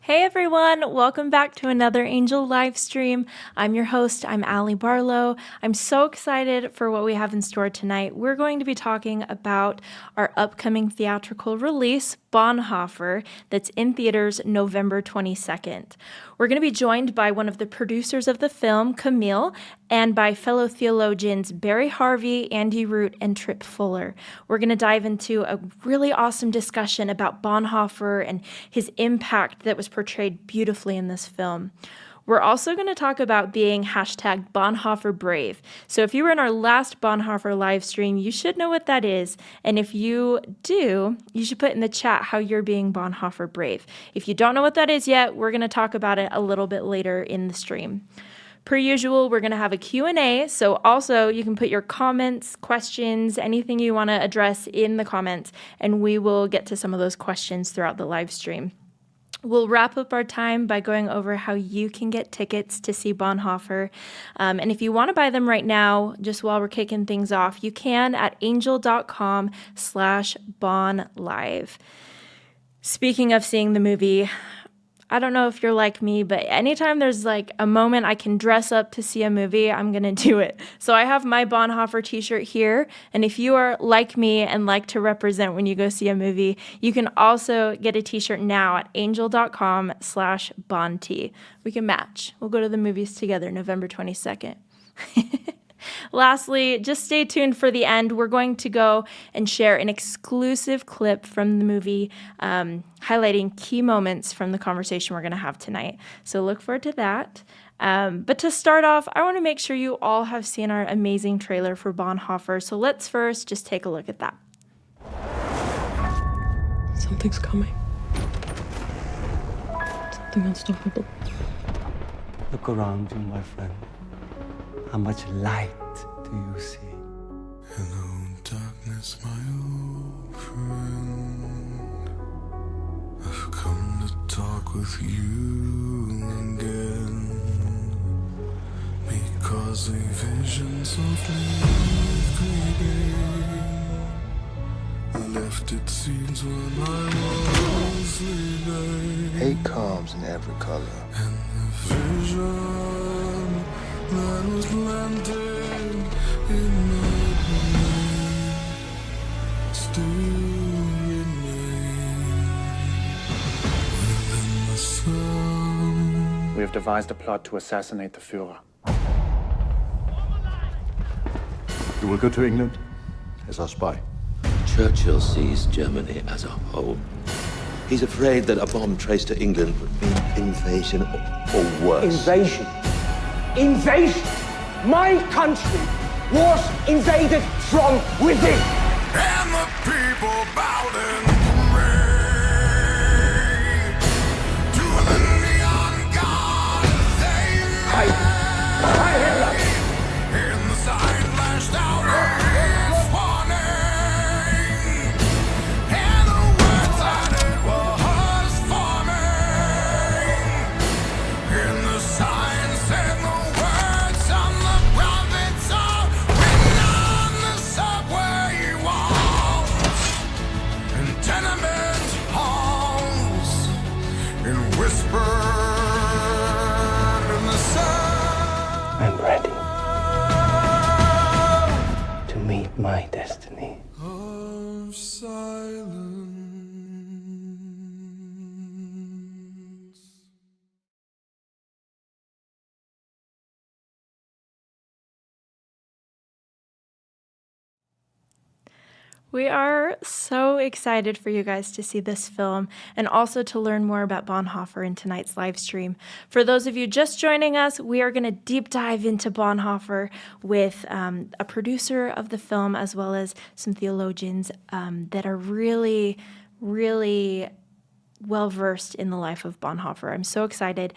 Hey everyone, welcome back to another Angel live stream. I'm your host, I'm Allie Barlow. I'm so excited for what we have in store tonight. We're going to be talking about our upcoming theatrical release, Bonhoeffer, that's in theaters November 22nd. We're going to be joined by one of the producers of the film, Camille, and by fellow theologians Barry Harvey, Andy Root, and Tripp Fuller. We're going to dive into a really awesome discussion about Bonhoeffer and his impact that was portrayed beautifully in this film. We're also going to talk about being hashtag Bonhoeffer Brave. So if you were in our last Bonhoeffer live stream, you should know what that is. And if you do, you should put in the chat how you're being Bonhoeffer Brave. If you don't know what that is yet, we're going to talk about it a little bit later in the stream. Per usual, we're going to have a Q&A, so also you can put your comments, questions, anything you want to address in the comments, and we will get to some of those questions throughout the live stream. We'll wrap up our time by going over how you can get tickets to see Bonhoeffer. And if you want to buy them right now, just while we're kicking things off, you can at angel.com/bonlive. Speaking of seeing the movie, I don't know if you're like me, but anytime there's like a moment I can dress up to see a movie, I'm going to do it. So I have my Bonhoeffer t-shirt here. And if you are like me and like to represent when you go see a movie, you can also get a t-shirt now at angel.com/bondtee. We can match. We'll go to the movies together November 22nd. Lastly, just stay tuned for the end. We're going to go and share an exclusive clip from the movie highlighting key moments from the conversation we're going to have tonight. So look forward to that. But to start off, I want to make sure you all have seen our amazing trailer for Bonhoeffer. So let's first just take a look at that. Something's coming. Something unstoppable. Look around you, my friend. How much light do you see? Hello, darkness, my old friend. I've come to talk with you again. Because a vision softly creeping left its seeds when I was sleeping. Hate comes in every color. And the vision that was planted in my brain still remains within the sun. We have devised a plot to assassinate the Führer. You will go to England as our spy. Churchill sees Germany as a whole. He's afraid that a bomb traced to England would mean invasion or worse. Invasion? Invasion! My country was invaded from within! And the people bowed in parade to the neon god they Heil Hitler! in the sign flashed out its warning, and the words that it was forming, in the sign said the words on the prophets are written on the subway walls, in tenement halls, and whispered in the sound. I'm ready to meet my destiny. Of silence. We are so excited for you guys to see this film and also to learn more about Bonhoeffer in tonight's live stream. For those of you just joining us, we are going to deep dive into Bonhoeffer with a producer of the film as well as some theologians that are really, really well-versed in the life of Bonhoeffer. I'm so excited.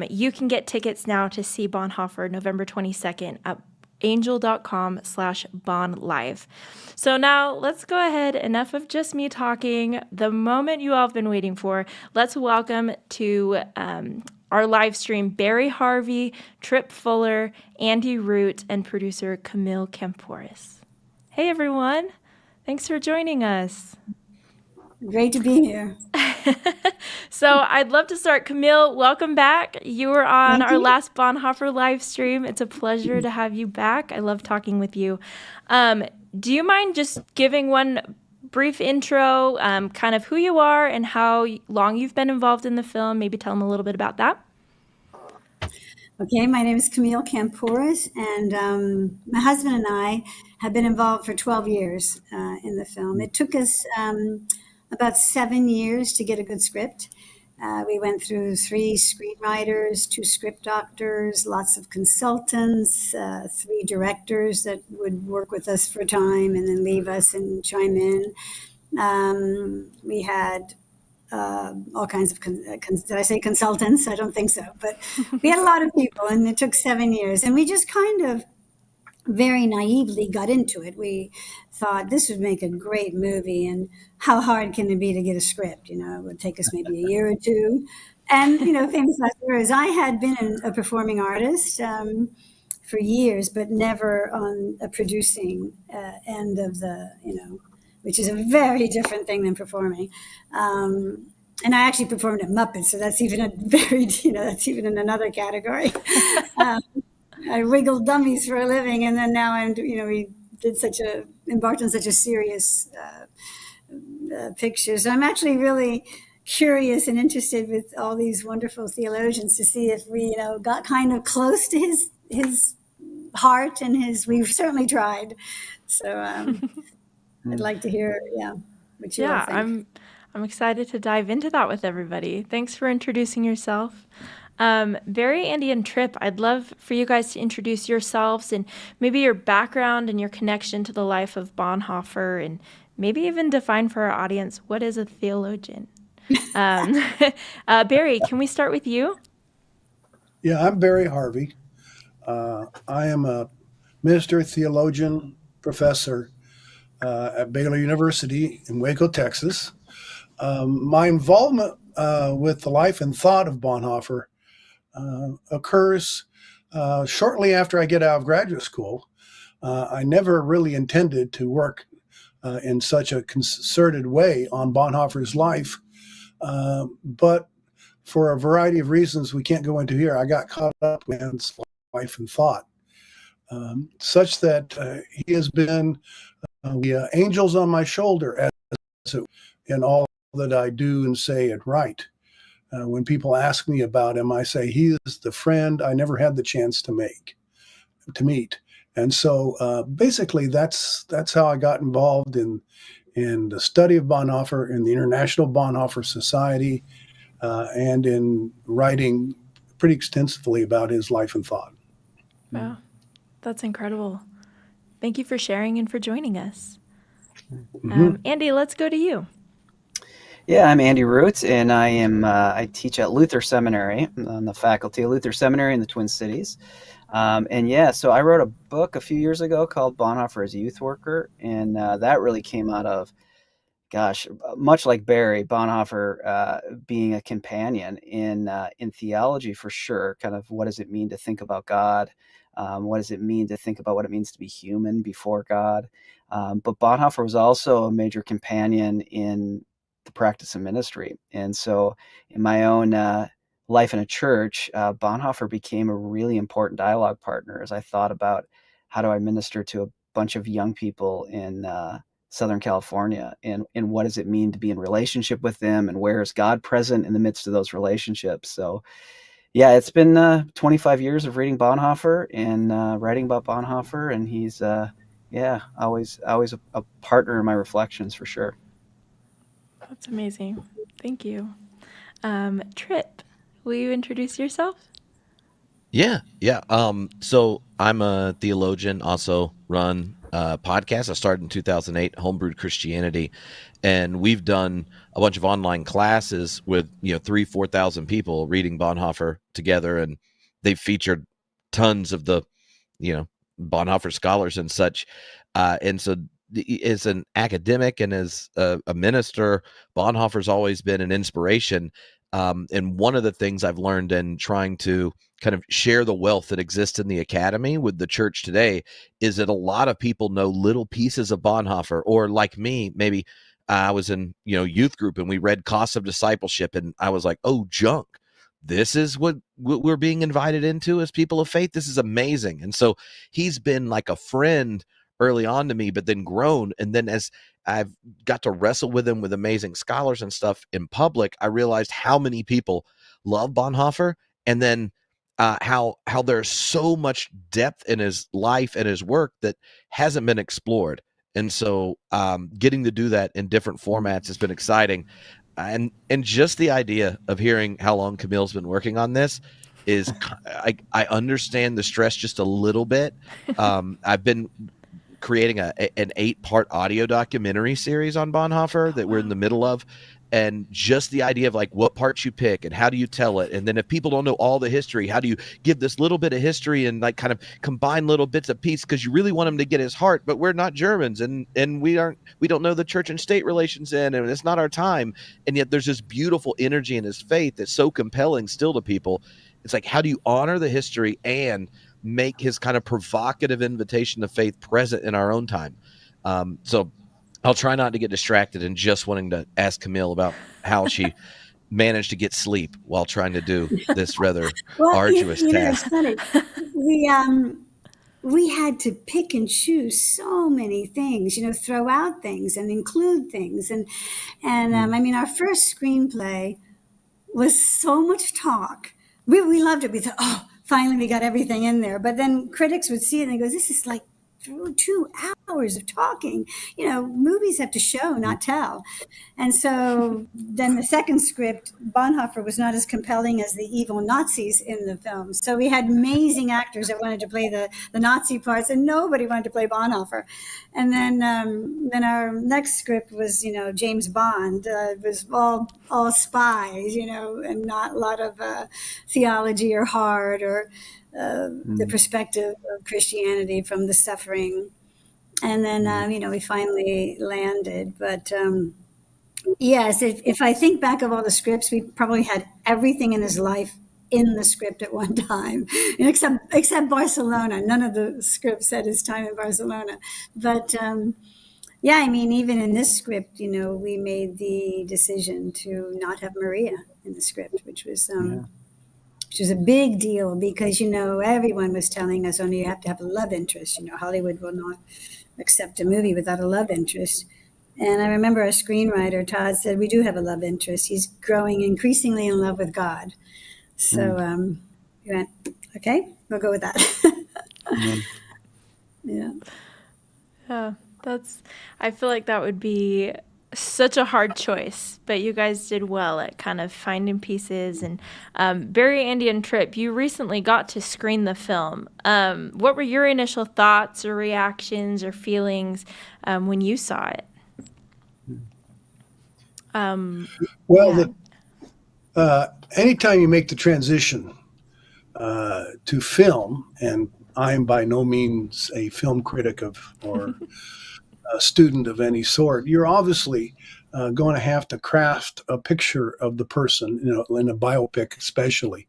You can get tickets now to see Bonhoeffer November 22nd at angel.com/bonlive. So now let's go ahead. Enough of just me talking. The moment you all have been waiting for. Let's welcome to our live stream Barry Harvey, Tripp Fuller, Andy Root, and producer Camille Kampouris. Hey everyone. Thanks for joining us. Great to be here. So I'd love to start. Camille, welcome back. You were on Thank our you. last Bonhoeffer live stream. It's a pleasure to have you back. I love talking with you. Do you mind just giving one brief intro, kind of who you are and how long you've been involved in the film? Maybe tell them a little bit about that. Okay, my name is Camille Kampouris, and my husband and I have been involved for 12 years in the film. It took us about 7 years to get a good script. We went through 3 screenwriters, 2 script doctors, lots of consultants, 3 directors that would work with us for a time and then leave us and chime in. We had all kinds of, did I say consultants? I don't think so, but we had a lot of people, and it took 7 years. And we just kind of very naively got into it. We thought this would make a great movie, and how hard can it be to get a script? You know, it would take us maybe a year or two. And, you know, famous last words, I had been a performing artist for years, but never on a producing end of the, you know, which is a very different thing than performing. And I actually performed at Muppets, so that's even a very, you know, that's even in another category. I wiggled dummies for a living, and then now I'm, you know, we did embarked on such a serious picture. So I'm actually really curious and interested with all these wonderful theologians to see if we, you know, got kind of close to his heart and we've certainly tried. So I'd like to hear, what you all think. I'm excited to dive into that with everybody. Thanks for introducing yourself. Barry, Andy, and Tripp, I'd love for you guys to introduce yourselves and maybe your background and your connection to the life of Bonhoeffer, and maybe even define for our audience, what is a theologian? Barry, can we start with you? Yeah, I'm Barry Harvey. I am a minister, theologian, professor at Baylor University in Waco, Texas. My involvement with the life and thought of Bonhoeffer occurs shortly after I get out of graduate school. I never really intended to work in such a concerted way on Bonhoeffer's life, but for a variety of reasons we can't go into here, I got caught up with his life and thought, such that he has been the angels on my shoulder as in all that I do and say and write. When people ask me about him, I say he is the friend I never had the chance to meet. And so basically that's how I got involved in the study of Bonhoeffer, in the International Bonhoeffer Society, and in writing pretty extensively about his life and thought. Wow, that's incredible. Thank you for sharing and for joining us. Andy, let's go to you. Yeah, I'm Andy Roots, and I teach at Luther Seminary. I'm on the faculty of Luther Seminary in the Twin Cities. So I wrote a book a few years ago called Bonhoeffer as a Youth Worker, and that really came out of, much like Barry, Bonhoeffer being a companion in theology for sure. Kind of, what does it mean to think about God? What does it mean to think about what it means to be human before God? But Bonhoeffer was also a major companion in the practice of ministry. And so in my own life in a church, Bonhoeffer became a really important dialogue partner as I thought about how do I minister to a bunch of young people in Southern California, and what does it mean to be in relationship with them, and where is God present in the midst of those relationships? So yeah, it's been 25 years of reading Bonhoeffer and writing about Bonhoeffer, and he's always a partner in my reflections for sure. That's amazing. Thank you. Tripp, will you introduce yourself? Yeah. So I'm a theologian, also run a podcast. I started in 2008, Homebrewed Christianity, and we've done a bunch of online classes with 3,000-4,000 people reading Bonhoeffer together, and they've featured tons of the Bonhoeffer scholars and such. And so as an academic and as a minister, Bonhoeffer's always been an inspiration. And one of the things I've learned in trying to kind of share the wealth that exists in the academy with the church today is that a lot of people know little pieces of Bonhoeffer, or like me, maybe I was in, youth group, and we read Cost of Discipleship, and I was like, oh, junk. This is what we're being invited into as people of faith. This is amazing. And so he's been like a friend early on to me, but then grown. And then as I've got to wrestle with him with amazing scholars and stuff in public, I realized how many people love Bonhoeffer, and then how there's so much depth in his life and his work that hasn't been explored. And so getting to do that in different formats has been exciting. And just the idea of hearing how long Camille's been working on this is, I understand the stress just a little bit. I've been creating an 8-part audio documentary series on Bonhoeffer that we're in the middle of. And just the idea of like what parts you pick and how do you tell it. And then if people don't know all the history, how do you give this little bit of history and like kind of combine little bits of pieces, because you really want him to get his heart, but we're not Germans, and we don't know the church and state relations and it's not our time. And yet there's this beautiful energy in his faith that's so compelling still to people. It's like, how do you honor the history and make his kind of provocative invitation to faith present in our own time? So I'll try not to get distracted and just wanting to ask Camille about how she managed to get sleep while trying to do this rather arduous task. It's funny. We had to pick and choose so many things, throw out things and include things. And I mean, our first screenplay was so much talk. We loved it. We thought, oh, finally we got everything in there. But then critics would see it and they go, this is like 2 hours of talking. Movies have to show, not tell. And so then the second script, Bonhoeffer was not as compelling as the evil Nazis in the film. So we had amazing actors that wanted to play the Nazi parts, and nobody wanted to play Bonhoeffer. And then our next script was, James Bond. It was all spies, and not a lot of theology or heart or the perspective of Christianity from the suffering. And then, we finally landed. But yes, if I think back of all the scripts, we probably had everything in his life in the script at one time, except Barcelona. None of the scripts said his time in Barcelona. But yeah, I mean, even in this script, we made the decision to not have Maria in the script, which was a big deal because, everyone was telling us, you have to have a love interest. Hollywood will not accept a movie without a love interest. And I remember our screenwriter, Todd, said, we do have a love interest. He's growing increasingly in love with God. So we went, okay, we'll go with that. Yeah. I feel like that would be such a hard choice, but you guys did well at kind of finding pieces. And Barry, Andy, and Tripp, you recently got to screen the film. What were your initial thoughts or reactions or feelings when you saw it? Anytime you make the transition to film, and I'm by no means a film critic or a student of any sort, you're obviously going to have to craft a picture of the person, in a biopic especially,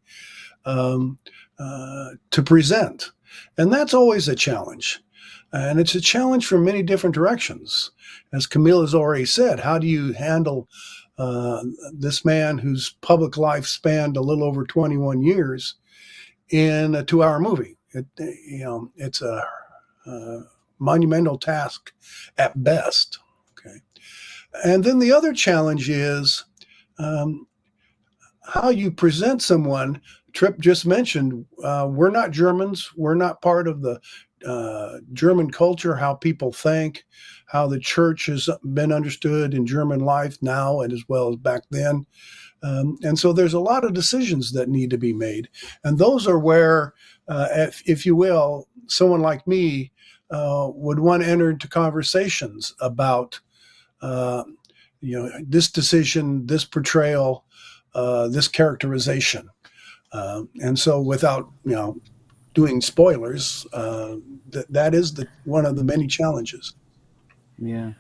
to present. And that's always a challenge. And it's a challenge from many different directions. As Camille has already said, how do you handle this man whose public life spanned a little over 21 years in a 2-hour movie? It's a monumental task at best. Okay. And then the other challenge is how you present someone. Tripp just mentioned, we're not Germans. We're not part of the German culture, how people think, how the church has been understood in German life now and as well as back then. And so there's a lot of decisions that need to be made. And those are where, if you will, someone like me would want to enter into conversations about, this decision, this portrayal, this characterization. And so without, doing spoilers, that is one of the many challenges. Yeah.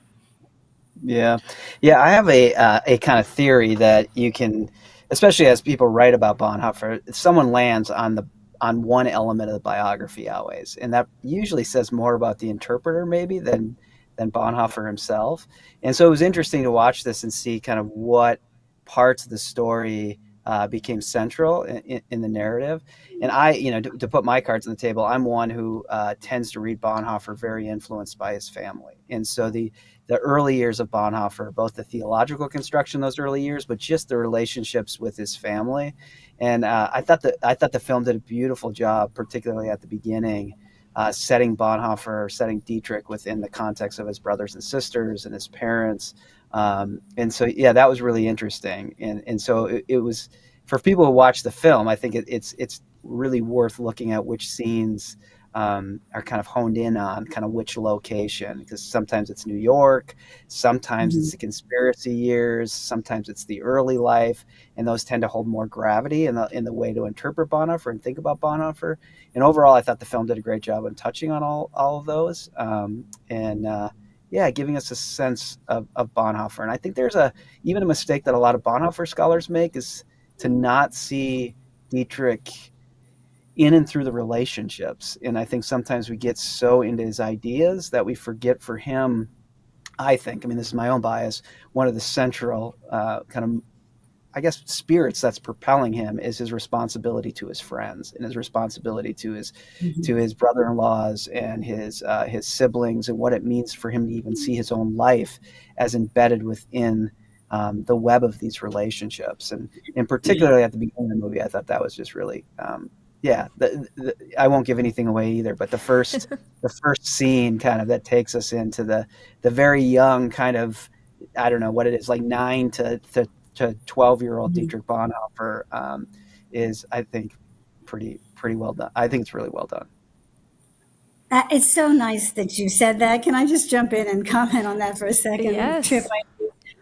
I have a kind of theory that you can, especially as people write about Bonhoeffer, if someone lands on one element of the biography always, and that usually says more about the interpreter maybe than Bonhoeffer himself. And so it was interesting to watch this and see kind of what parts of the story became central in the narrative. And I, to put my cards on the table, I'm one who tends to read Bonhoeffer very influenced by his family. And so the early years of Bonhoeffer, both the theological construction those early years, but just the relationships with his family. And I thought the film did a beautiful job, particularly at the beginning, setting Bonhoeffer, setting Dietrich within the context of his brothers and sisters and his parents. And so, yeah, that was really interesting. And so it was, for people who watch the film, I think it's really worth looking at which scenes are kind of honed in on kind of which location, because sometimes it's New York, sometimes it's the conspiracy years, sometimes it's the early life, and those tend to hold more gravity in the way to interpret Bonhoeffer and think about Bonhoeffer. And overall, I thought the film did a great job in touching on all of those, giving us a sense of Bonhoeffer. And I think there's even a mistake that a lot of Bonhoeffer scholars make is to not see Dietrich in and through the relationships. And I think sometimes we get so into his ideas that we forget for him, I think, this is my own bias, one of the central kind of, I guess, spirits that's propelling him is his responsibility to his friends and his responsibility to his brother-in-laws and his siblings, and what it means for him to even see his own life as embedded within the web of these relationships. And particularly at the beginning of the movie, I thought that was just really, I won't give anything away either, but the first scene kind of that takes us into the very young kind of, I don't know what it is, like 9 to 12-year-old Dietrich Bonhoeffer is, I think, pretty well done. I think it's really well done. It's so nice that you said that. Can I just jump in and comment on that for a second? Yes. Tripp,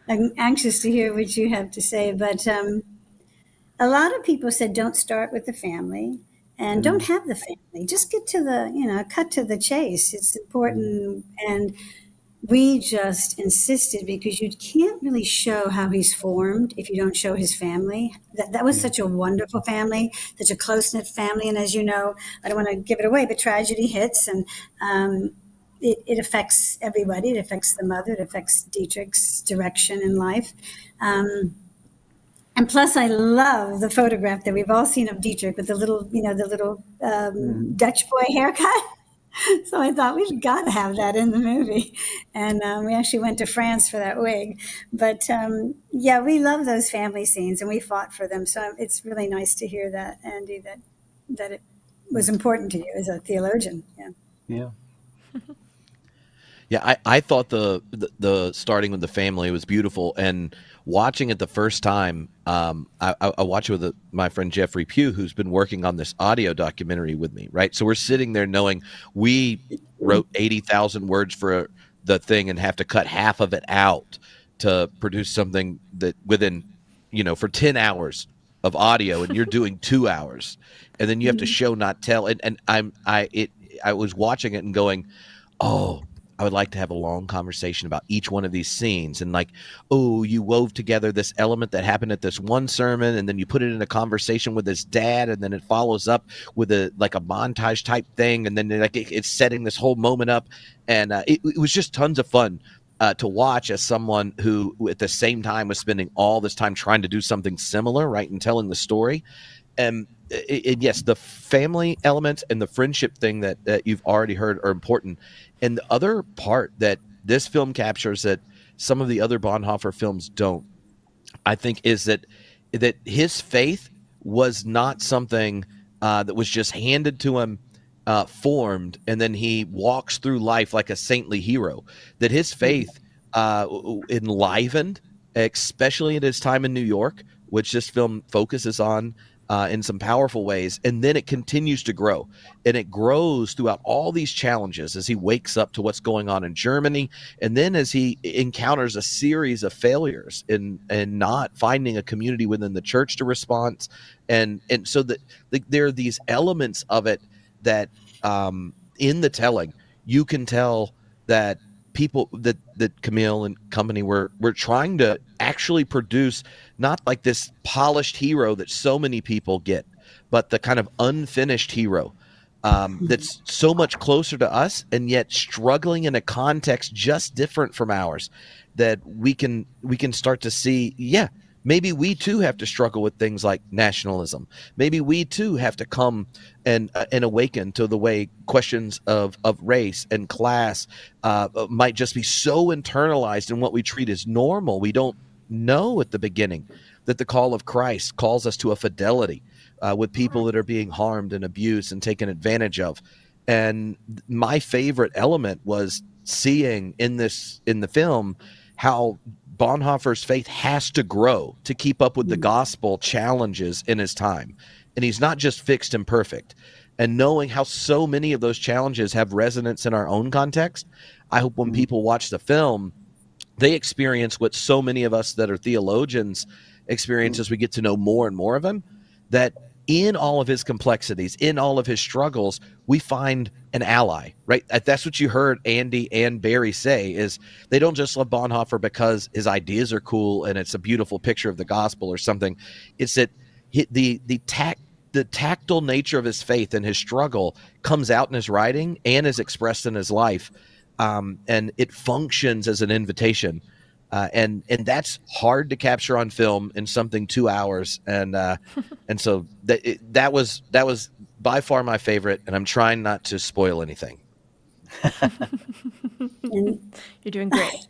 I'm anxious to hear what you have to say, but a lot of people said don't start with the family and don't have the family. Just get to the, cut to the chase. It's important. And we just insisted, because you can't really show how he's formed if you don't show his family. That was such a wonderful family, such a close-knit family. And as you know, I don't want to give it away, but tragedy hits, and it affects everybody. It affects the mother. It affects Dietrich's direction in life. And plus, I love the photograph that we've all seen of Dietrich with the little, Dutch boy haircut. So I thought we've got to have that in the movie. And we actually went to France for that wig. But we love those family scenes, and we fought for them. So it's really nice to hear that, Andy, that it was important to you as a theologian. Yeah. Yeah, I thought the starting with the family was beautiful, and watching it the first time, I watched it with my friend Jeffrey Pugh, who's been working on this audio documentary with me, right? So we're sitting there knowing we wrote 80,000 words for the thing and have to cut half of it out to produce something that within, for 10 hours of audio, and you're doing 2 hours, and then you have to show, not tell. And I was watching it and going, oh, I would like to have a long conversation about each one of these scenes, and like, oh, you wove together this element that happened at this one sermon, and then you put it in a conversation with his dad, and then it follows up with a montage type thing, and then it's setting this whole moment up, and it was just tons of fun to watch as someone who at the same time was spending all this time trying to do something similar, right, and telling the story. And yes, the family elements and the friendship thing that you've already heard are important. And the other part that this film captures that some of the other Bonhoeffer films don't, I think, is that his faith was not something that was just handed to him, formed, and then he walks through life like a saintly hero. That his faith enlivened, especially at his time in New York, which this film focuses on in some powerful ways, and then it continues to grow, and it grows throughout all these challenges as he wakes up to what's going on in Germany, and then as he encounters a series of failures and not finding a community within the church to respond, and so that there are these elements of it that in the telling you can tell that people that Camille and company were trying to actually produce not like this polished hero that so many people get, but the kind of unfinished hero that's so much closer to us and yet struggling in a context just different from ours, that we can start to see, maybe we too have to struggle with things like nationalism. Maybe we too have to come and awaken to the way questions of race and class might just be so internalized in what we treat as normal. We don't know at the beginning that the call of Christ calls us to a fidelity with people that are being harmed and abused and taken advantage of. And my favorite element was seeing in the film how Bonhoeffer's faith has to grow to keep up with the gospel challenges in his time. And he's not just fixed and perfect. And knowing how so many of those challenges have resonance in our own context, I hope when people watch the film, they experience what so many of us that are theologians experience as we get to know more and more of him, that in all of his complexities, in all of his struggles, we find an ally, right? That's what you heard Andy and Barry say, is they don't just love Bonhoeffer because his ideas are cool and it's a beautiful picture of the gospel or something. It's that the tactile nature of his faith and his struggle comes out in his writing and is expressed in his life. And it functions as an invitation. And that's hard to capture on film in something 2 hours. And so that was by far my favorite, and I'm trying not to spoil anything. You're doing great.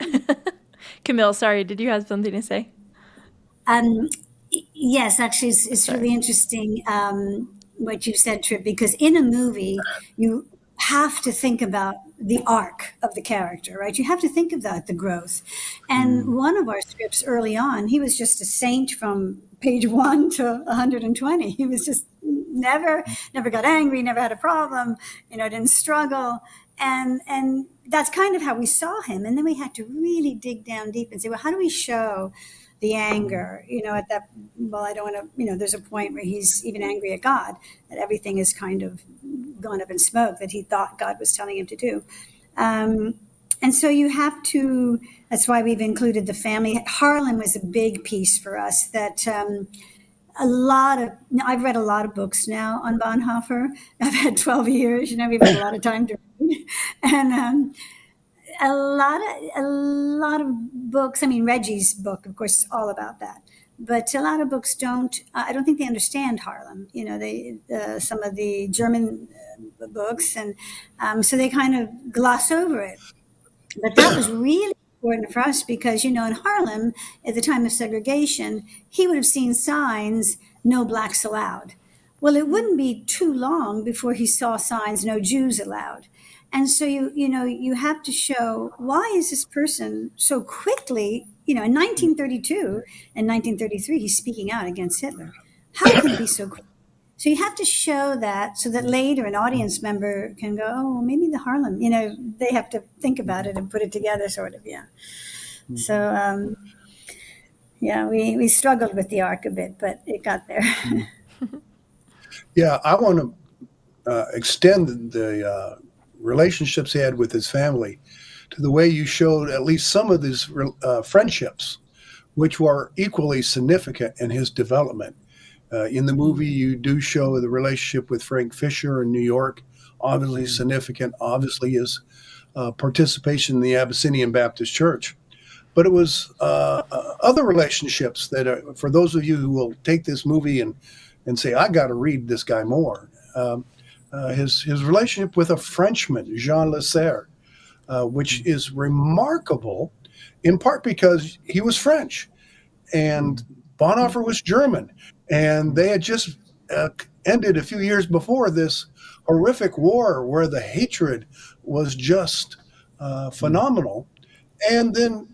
Camille, sorry, did you have something to say? Yes, actually, it's really interesting what you said, Tripp, because in a movie, you have to think about the arc of the character, right? You have to think about the growth. And one of our scripts early on, he was just a saint from page 1 to 120. He was just never got angry, never had a problem, didn't struggle. And that's kind of how we saw him. And then we had to really dig down deep and say, well, how do we show the anger, at that, well, I don't want to, there's a point where he's even angry at God, that everything is kind of gone up in smoke that he thought God was telling him to do. And so you have to, that's why we've included the family. Harlem was a big piece for us that I've read a lot of books now on Bonhoeffer. I've had 12 years, we've had a lot of time to read. And a lot of books, Reggie's book, of course, is all about that. But a lot of books I don't think they understand Harlem, some of the German books. And so they kind of gloss over it. But that was really important for us because, in Harlem, at the time of segregation, he would have seen signs, no blacks allowed. Well, it wouldn't be too long before he saw signs, no Jews allowed. And so you have to show, why is this person so quickly, in 1932 and 1933, he's speaking out against Hitler. How can it be so quick? So you have to show that so that later an audience member can go, oh, well, maybe the Harlem, they have to think about it and put it together sort of, yeah. So, we struggled with the arc a bit, but it got there. Yeah, I want to extend the relationships he had with his family to the way you showed at least some of these friendships, which were equally significant in his development. In the movie, you do show the relationship with Frank Fisher in New York, obviously significant, obviously his participation in the Abyssinian Baptist Church. But it was other relationships that, for those of you who will take this movie and say, I got to read this guy more, his relationship with a Frenchman, Jean Lasserre, which is remarkable, in part because he was French and Bonhoeffer was German. And they had just ended a few years before this horrific war where the hatred was just phenomenal. And then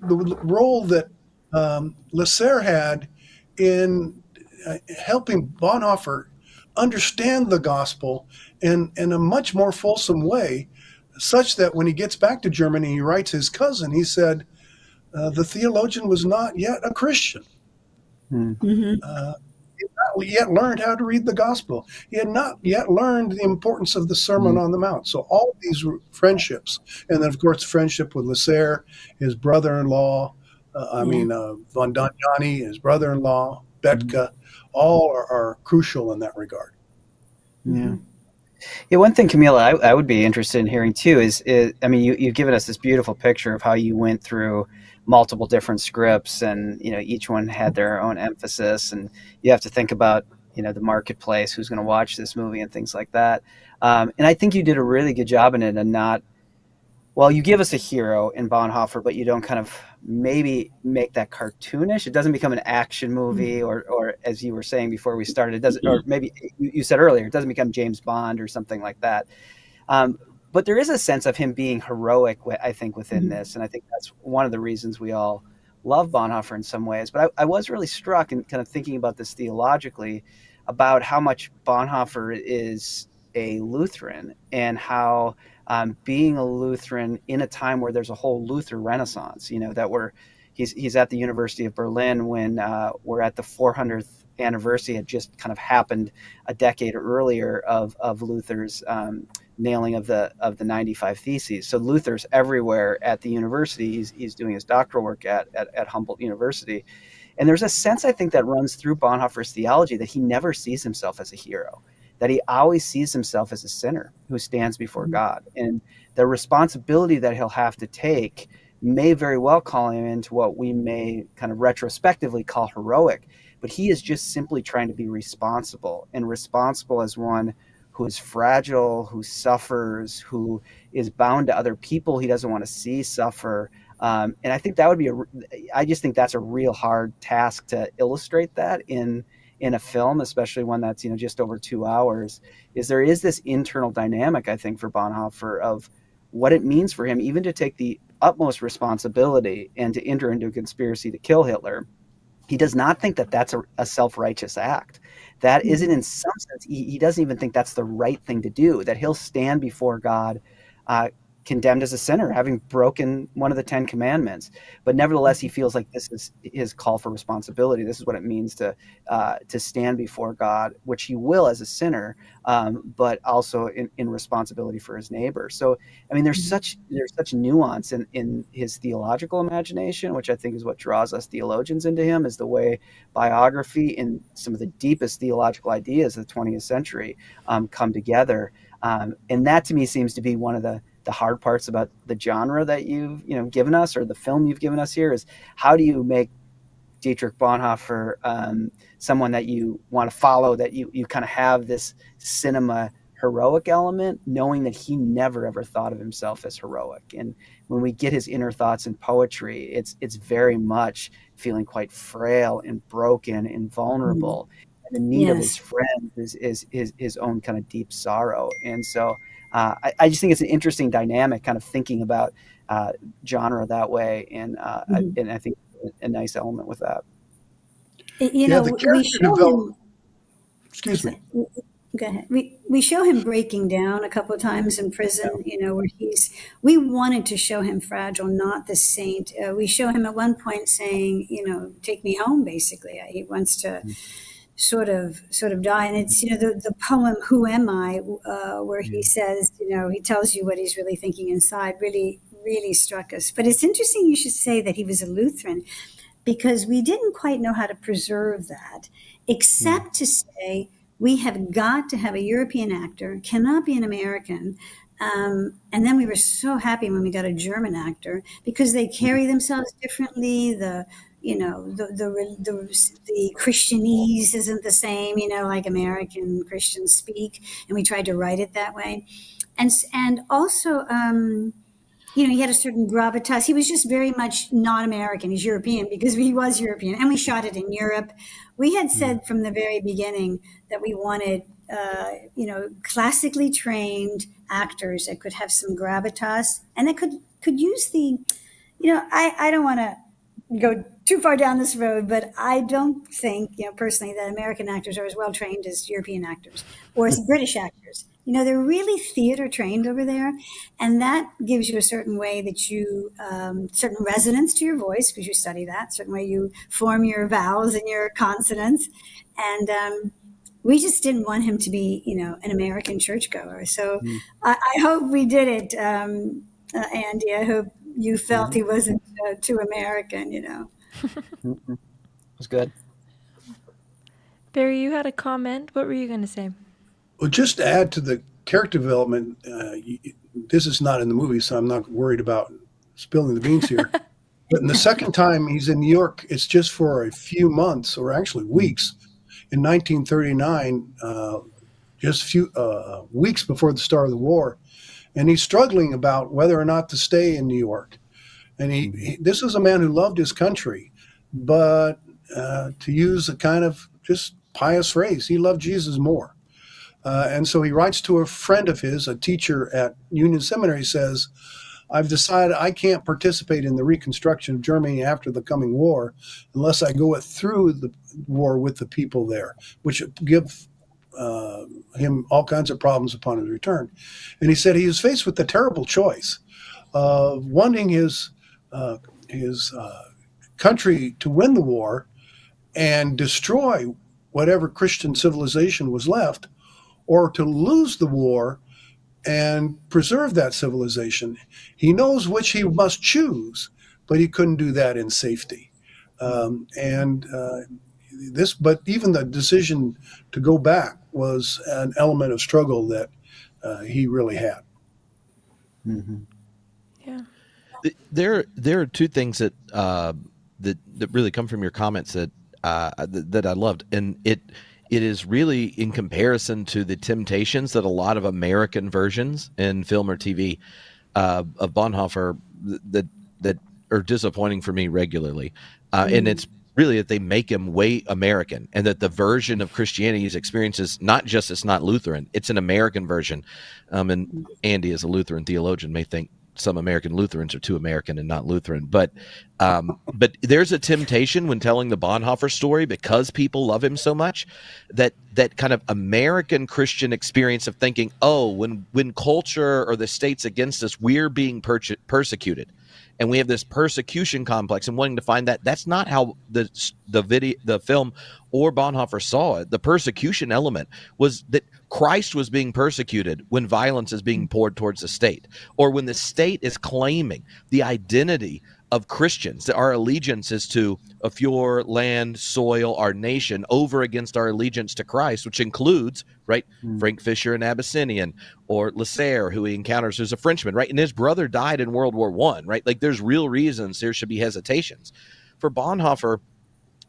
the role that Lasserre had in helping Bonhoeffer understand the gospel in a much more fulsome way, such that when he gets back to Germany, he writes his cousin, he said, the theologian was not yet a Christian. He had not yet learned how to read the gospel. He had not yet learned the importance of the Sermon on the Mount. So all these friendships, and then, of course, friendship with Lasserre, his brother-in-law, von Donjani, his brother-in-law, Betka, all are crucial in that regard. Yeah. Yeah, one thing, Camila, I would be interested in hearing too is I mean, you've given us this beautiful picture of how you went through multiple different scripts, and each one had their own emphasis, and you have to think about the marketplace, who's going to watch this movie, and things like that. And I think you did a really good job in it, and not well, you give us a hero in Bonhoeffer, but you don't kind of maybe make that cartoonish. It doesn't become an action movie, or as you were saying before we started, it doesn't, or maybe you said earlier, it doesn't become James Bond or something like that. But there is a sense of him being heroic, I think, within this, and I think that's one of the reasons we all love Bonhoeffer in some ways. But I was really struck in kind of thinking about this theologically, about how much Bonhoeffer is a Lutheran, and how being a Lutheran in a time where there's a whole Luther Renaissance, that he's at the University of Berlin when we're at the 400th anniversary had just kind of happened a decade earlier of Luther's nailing of the 95 Theses. So Luther's everywhere at the university. He's doing his doctoral work at Humboldt University. And there's a sense, I think, that runs through Bonhoeffer's theology that he never sees himself as a hero, that he always sees himself as a sinner who stands before God. And the responsibility that he'll have to take may very well call him into what we may kind of retrospectively call heroic, but he is just simply trying to be responsible, and responsible as one who is fragile, who suffers, who is bound to other people he doesn't want to see suffer. And I think that would be I just think that's a real hard task to illustrate that in a film, especially one that's just over 2 hours. There is this internal dynamic, I think, for Bonhoeffer of what it means for him even to take the utmost responsibility and to enter into a conspiracy to kill Hitler. He does not think that that's a self-righteous act. That isn't, in some sense, he doesn't even think that's the right thing to do, that he'll stand before God condemned as a sinner, having broken one of the 10 commandments. But nevertheless, he feels like this is his call for responsibility. This is what it means to stand before God, which he will as a sinner, but also in responsibility for his neighbor. So, I mean, there's such nuance in his theological imagination, which I think is what draws us theologians into him, is the way biography and some of the deepest theological ideas of the 20th century come together. And that, to me, seems to be one of the hard parts about the genre that you've given us, or the film you've given us here, is how do you make Dietrich Bonhoeffer someone that you want to follow, that you kind of have this cinema heroic element, knowing that he never ever thought of himself as heroic. And when we get his inner thoughts in poetry, it's very much feeling quite frail and broken and vulnerable. And the need of his friends is his own kind of deep sorrow. And so I just think it's an interesting dynamic, kind of thinking about genre that way, and I think a nice element with that. We show him. Excuse me. Go ahead. We show him breaking down a couple of times in prison. Where we wanted to show him fragile, not the saint. We show him at one point saying, "Take me home." Basically, he wants to sort of die. And it's the poem "Who Am I," where he says, he tells you what he's really thinking inside, really struck us. But it's interesting you should say that he was a Lutheran, because we didn't quite know how to preserve that, except to say we have got to have a European actor, cannot be an American. And then we were so happy when we got a German actor, because they carry themselves differently. The Christianese isn't the same, like American Christians speak, and we tried to write it that way. And also, he had a certain gravitas. He was just very much not American. He's European because he was European, and we shot it in Europe. We had said from the very beginning that we wanted, classically trained actors that could have some gravitas, and that could use the, I don't want to go too far down this road, but I don't think, personally, that American actors are as well trained as European actors or as British actors. They're really theater trained over there, and that gives you a certain way that you, certain resonance to your voice, because you study that, certain way you form your vowels and your consonants. And we just didn't want him to be, an American churchgoer. So I hope we did it, Andy. I hope you felt he wasn't too American, It was good. Barry, you had a comment. What were you going to say? Well, just to add to the character development, this is not in the movie, so I'm not worried about spilling the beans here. But in the second time he's in New York, it's just for a few months, or actually weeks, in 1939, just a few weeks before the start of the war. And he's struggling about whether or not to stay in New York. And this is a man who loved his country, but to use a kind of just pious phrase, he loved Jesus more. And so he writes to a friend of his, a teacher at Union Seminary, says, I've decided I can't participate in the reconstruction of Germany after the coming war unless I go through the war with the people there, which give him all kinds of problems upon his return. And he said he was faced with the terrible choice of wanting his country to win the war and destroy whatever Christian civilization was left, or to lose the war and preserve that civilization. He knows which he must choose, but he couldn't do that in safety. But even the decision to go back was an element of struggle that he really had. Mm-hmm. Yeah. There are two things that really come from your comments that I loved, and it is really in comparison to the temptations that a lot of American versions in film or TV of Bonhoeffer that are disappointing for me regularly, and it's really that they make him way American, and that the version of Christianity he's experiences it's not Lutheran, it's an American version. And Andy, as a Lutheran theologian, may think some American Lutherans are too American and not Lutheran, but there's a temptation when telling the Bonhoeffer story, because people love him so much, that kind of American Christian experience of thinking, oh, when culture or the state's against us, we're being persecuted, and we have this persecution complex and wanting to find that's not how the film or Bonhoeffer saw it. The persecution element was that Christ was being persecuted when violence is being poured towards the state, or when the state is claiming the identity of Christians, that our allegiance is to a pure land, soil, our nation, over against our allegiance to Christ, which includes, right, Frank Fisher, an Abyssinian, or Lasserre, who he encounters as a Frenchman, right, and his brother died in World War I, right? Like, there's real reasons there should be hesitations. For Bonhoeffer,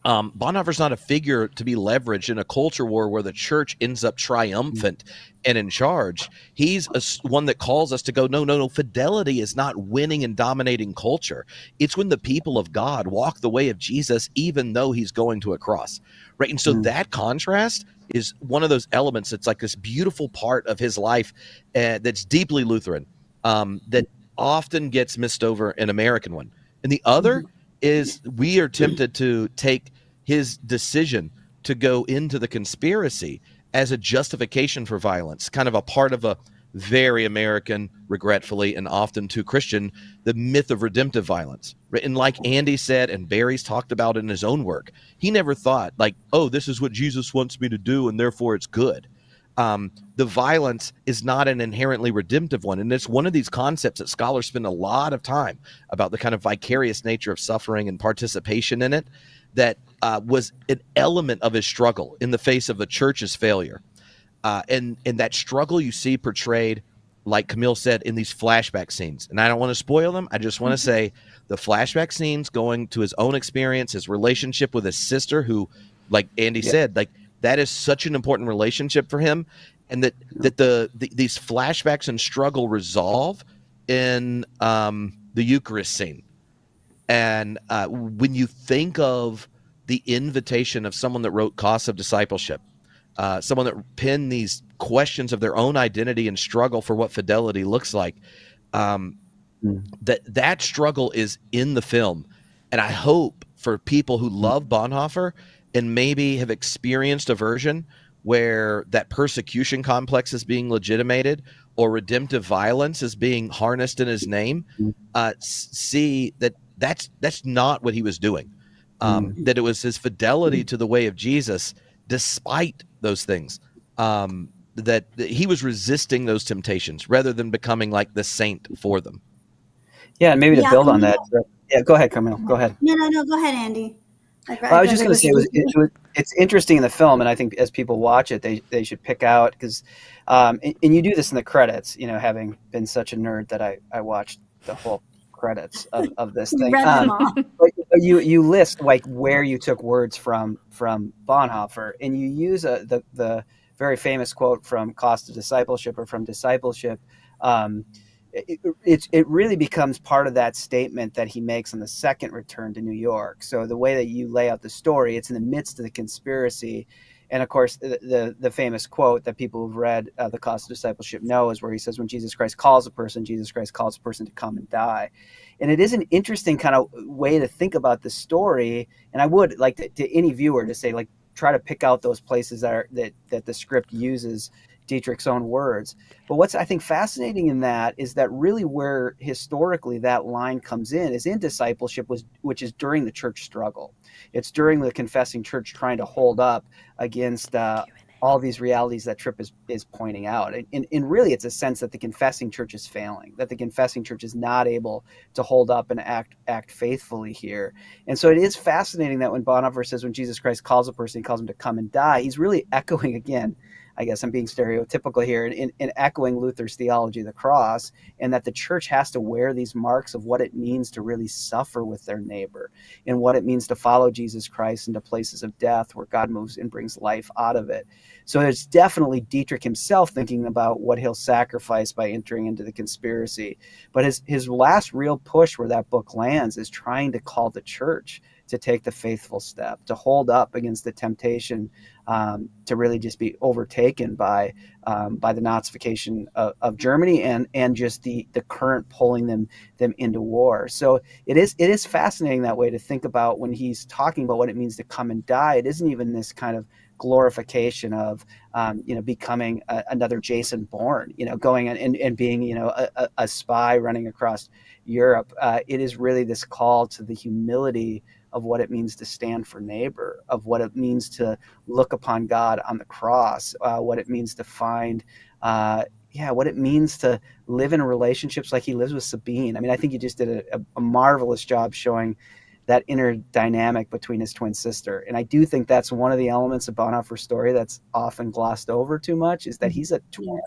Bonhoeffer's not a figure to be leveraged in a culture war where the church ends up triumphant and in charge. He's one that calls us to go, no, fidelity is not winning and dominating culture. It's when the people of God walk the way of Jesus, even though he's going to a cross, right? And so that contrast is one of those elements that's like this beautiful part of his life that's deeply Lutheran, that often gets missed over an American one. And the other is we are tempted to take his decision to go into the conspiracy as a justification for violence, kind of a part of a very American, regretfully, and often too Christian, the myth of redemptive violence. And like Andy said, and Barry's talked about in his own work, he never thought like, oh, this is what Jesus wants me to do, and therefore it's good. The violence is not an inherently redemptive one. And it's one of these concepts that scholars spend a lot of time about, the kind of vicarious nature of suffering and participation in it, that was an element of his struggle in the face of the church's failure. And that struggle you see portrayed, like Camille said, in these flashback scenes. And I don't want to spoil them. I just want to say the flashback scenes going to his own experience, his relationship with his sister, who, like Andy said, like, that is such an important relationship for him, and that these flashbacks and struggle resolve in the Eucharist scene. And when you think of the invitation of someone that wrote Costs of Discipleship, someone that penned these questions of their own identity and struggle for what fidelity looks like, that struggle is in the film. And I hope for people who love Bonhoeffer and maybe have experienced a version where that persecution complex is being legitimated, or redemptive violence is being harnessed in his name, see that that's not what he was doing. That it was his fidelity to the way of Jesus, despite those things, that he was resisting those temptations rather than becoming like the saint for them. Yeah, and maybe to build on that. Yeah, go ahead, Camille. Go ahead. No, go ahead, Andy. Well, I was just going to say it's interesting in the film, and I think as people watch it, they should pick out because, and you do this in the credits. Having been such a nerd that I watched the whole credits of this You thing. read them all. But you list like where you took words from Bonhoeffer, and you use the very famous quote from Cost of Discipleship or from Discipleship. It really becomes part of that statement that he makes on the second return to New York. So the way that you lay out the story, it's in the midst of the conspiracy. And of course, the famous quote that people who've read The Cost of Discipleship know is where he says, when Jesus Christ calls a person, Jesus Christ calls a person to come and die. And it is an interesting kind of way to think about the story. And I would like to any viewer to say, like, try to pick out those places that the script uses Dietrich's own words. But what's I think fascinating in that is that really where historically that line comes in is in Discipleship, which is during the church struggle. It's during the confessing church trying to hold up against all these realities that Tripp is pointing out. And really it's a sense that the confessing church is failing, that the confessing church is not able to hold up and act faithfully here. And so it is fascinating that when Bonhoeffer says when Jesus Christ calls a person, he calls him to come and die, he's really echoing again, I guess I'm being stereotypical here, in echoing Luther's theology of the cross, and that the church has to wear these marks of what it means to really suffer with their neighbor and what it means to follow Jesus Christ into places of death where God moves and brings life out of it. So there's definitely Dietrich himself thinking about what he'll sacrifice by entering into the conspiracy. But his last real push where that book lands is trying to call the church to take the faithful step, to hold up against the temptation to really just be overtaken by the Nazification of Germany and just the current pulling them into war. So it is fascinating that way to think about when he's talking about what it means to come and die. It isn't even this kind of glorification of becoming another Jason Bourne, going and being a spy running across Europe. It is really this call to the humility of what it means to stand for neighbor, of what it means to look upon God on the cross, what it means to find, what it means to live in relationships like he lives with Sabine. I mean, I think he just did a marvelous job showing that inner dynamic between his twin sister. And I do think that's one of the elements of Bonhoeffer's story that's often glossed over too much, is that he's a twin.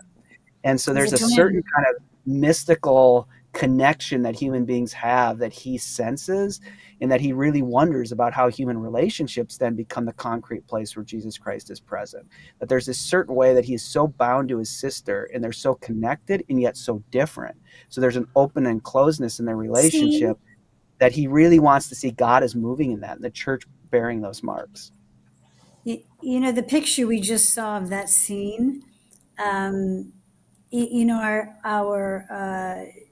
And so there's a certain kind of mystical connection that human beings have that he senses, and that he really wonders about how human relationships then become the concrete place where Jesus Christ is present. That there's this certain way that he is so bound to his sister, and they're so connected and yet so different. So there's an open and closeness in their relationship that he really wants to see God as moving in that, and the church bearing those marks. The picture we just saw of that scene, our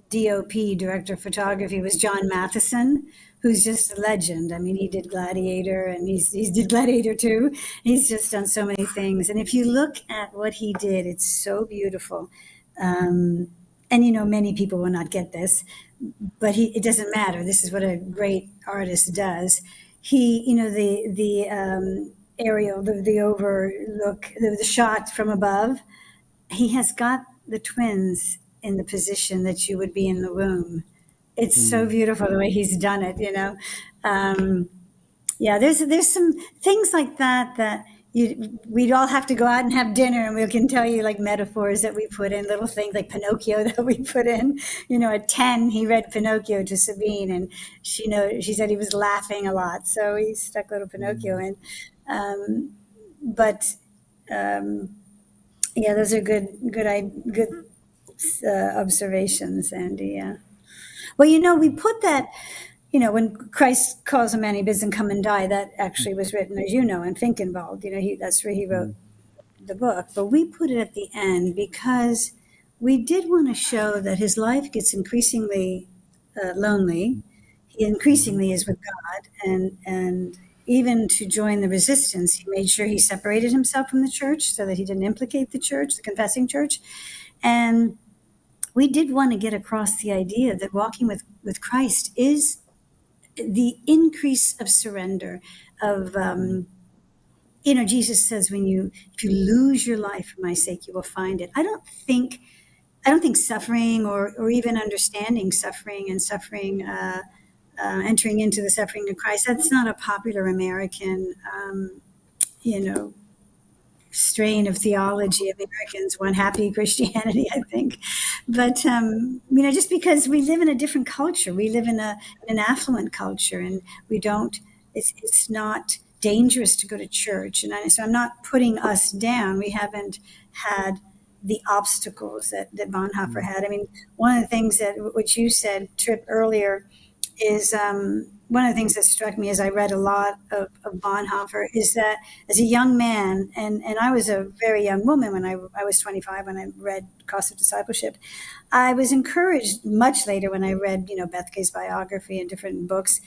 DOP, director of photography, was John Matheson, who's just a legend. I mean, he did Gladiator, and he's did Gladiator 2. He's just done so many things. And if you look at what he did, it's so beautiful. And many people will not get this, but it doesn't matter. This is what a great artist does. He, the aerial, the overlook, the shot from above, he has got the twins in the position that you would be in the womb. It's so beautiful the way he's done it, there's some things like that we'd all have to go out and have dinner, and we can tell you like metaphors that we put in, little things like Pinocchio that we put in. At 10, he read Pinocchio to Sabine, and she said he was laughing a lot, so he stuck little Pinocchio in. Those are good observations, Andy. Yeah. Well, we put that. When Christ calls a man, he bids him come and die. That actually was written, as in Finkenwald. That's where he wrote the book. But we put it at the end because we did want to show that his life gets increasingly lonely. He increasingly is with God, and even to join the resistance, he made sure he separated himself from the church so that he didn't implicate the church, the confessing church. And we did want to get across the idea that walking with Christ is the increase of surrender of, Jesus says, if you lose your life for my sake, you will find it. I don't think suffering or even understanding suffering and suffering entering into the suffering of Christ. That's not a popular American, strain of theology. Americans want happy Christianity, I think. But, just because we live in a different culture, we live in an affluent culture, and we don't, it's not dangerous to go to church. And so I'm not putting us down. We haven't had the obstacles that Bonhoeffer had. I mean, one of the things which you said, Tripp, earlier, is one of the things that struck me as I read a lot of Bonhoeffer is that as a young man, and I was a very young woman when I was 25 when I read Cost of Discipleship, I was encouraged much later when I read, Bethke's biography and different books,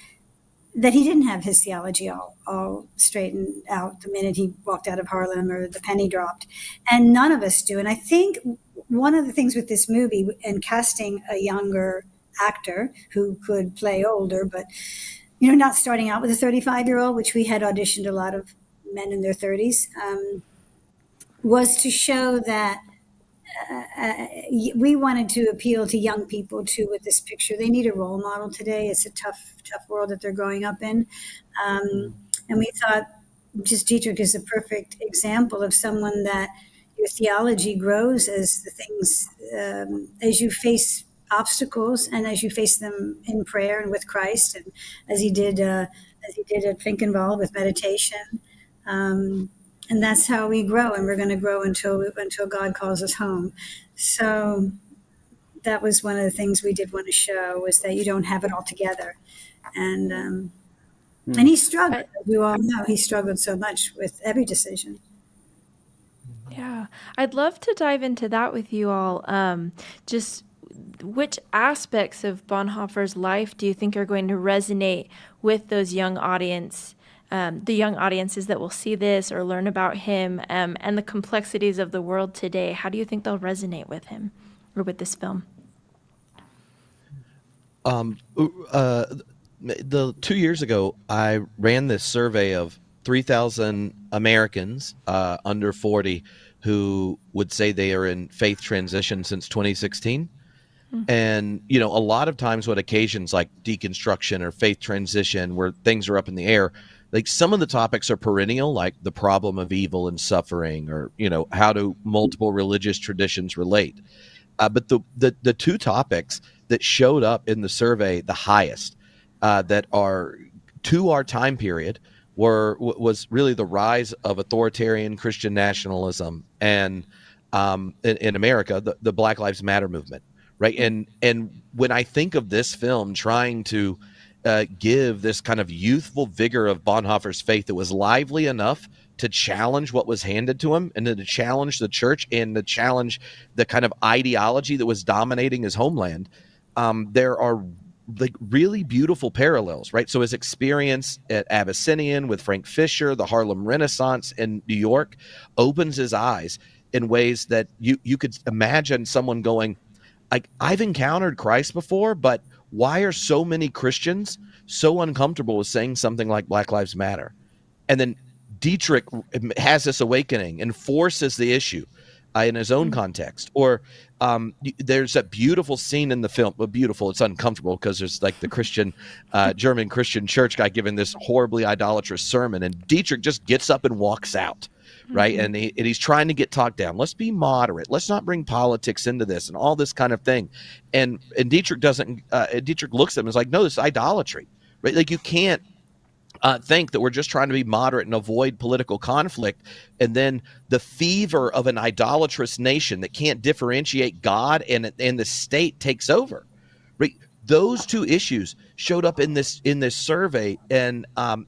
that he didn't have his theology all straightened out the minute he walked out of Harlem or the penny dropped. And none of us do. And I think one of the things with this movie and casting a younger actor who could play older, but not starting out with a 35-year-old, which we had auditioned a lot of men in their 30s, was to show that we wanted to appeal to young people too with this picture. They need a role model today. It's a tough world that they're growing up in, and we thought just Dietrich is a perfect example of someone that your theology grows as the things as you face obstacles and as you face them in prayer and with Christ, and as he did at Finkenwald with meditation, and that's how we grow, and we're going to grow until God calls us home. So that was one of the things we did want to show, was that you don't have it all together, and he struggled. You all know he struggled so much with every decision. Yeah, I'd love to dive into that with you all. Just which aspects of Bonhoeffer's life do you think are going to resonate with those young audiences that will see this or learn about him, and the complexities of the world today? How do you think they'll resonate with him or with this film? The 2 years ago, I ran this survey of 3,000 Americans under 40 who would say they are in faith transition since 2016. And, a lot of times what occasions like deconstruction or faith transition, where things are up in the air, like some of the topics are perennial, like the problem of evil and suffering, or, how do multiple religious traditions relate? But the two topics that showed up in the survey the highest that are to our time period was really the rise of authoritarian Christian nationalism and in America, the Black Lives Matter movement. Right. And when I think of this film trying to give this kind of youthful vigor of Bonhoeffer's faith that was lively enough to challenge what was handed to him, and to challenge the church, and to challenge the kind of ideology that was dominating his homeland, there are like really beautiful parallels, right? So his experience at Abyssinian with Frank Fisher, the Harlem Renaissance in New York, opens his eyes in ways that you could imagine someone going, like, I've encountered Christ before, but why are so many Christians so uncomfortable with saying something like Black Lives Matter? And then Dietrich has this awakening and forces the issue in his own context. Or there's a beautiful scene in the film. Well, beautiful, it's uncomfortable because there's like the Christian, German Christian church guy giving this horribly idolatrous sermon, and Dietrich just gets up and walks out. Right. And he's trying to get talked down. Let's be moderate. Let's not bring politics into this and all this kind of thing. And Dietrich Dietrich looks at him and is like, no, this is idolatry. Right. Like, you can't think that we're just trying to be moderate and avoid political conflict. And then the fever of an idolatrous nation that can't differentiate God and the state takes over. Right. Those two issues showed up in this survey, and as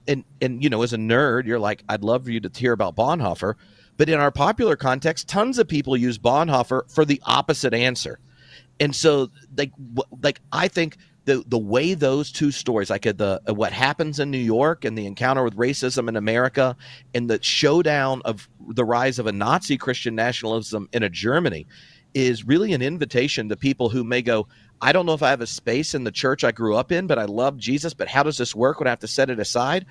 a nerd, you're like, I'd love for you to hear about Bonhoeffer, but in our popular context, tons of people use Bonhoeffer for the opposite answer, and so like I think the way those two stories, like what happens in New York and the encounter with racism in America, and the showdown of the rise of a Nazi Christian nationalism in a Germany, is really an invitation to people who may go, I don't know if I have a space in the church I grew up in, but I love Jesus. But how does this work when I have to set it aside?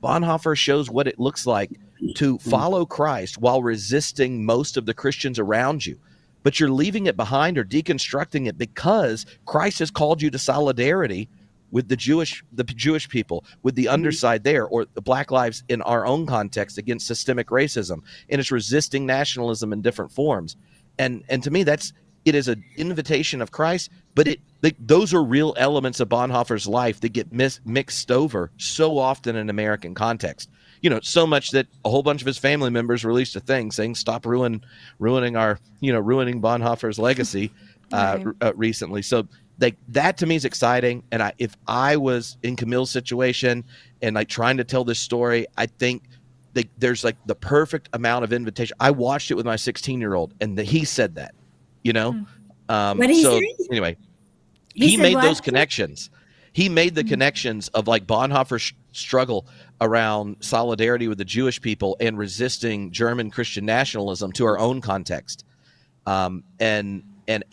Bonhoeffer shows what it looks like to follow Christ while resisting most of the Christians around you. But you're leaving it behind or deconstructing it because Christ has called you to solidarity with the Jewish people, with the underside there, or the Black lives in our own context against systemic racism, and it's resisting nationalism in different forms. And to me, it is an invitation of Christ, but those are real elements of Bonhoeffer's life that get mixed over so often in American context. So much that a whole bunch of his family members released a thing saying, "Stop ruining Bonhoeffer's legacy," Right. recently. So that to me is exciting. And if I was in Camille's situation and like trying to tell this story, I think there's like the perfect amount of invitation. I watched it with my 16-year-old, and he said that. What did he say? Anyway, He he said made what? those connections. He made the connections of like Bonhoeffer's struggle around solidarity with the Jewish people and resisting German Christian nationalism to our own context. And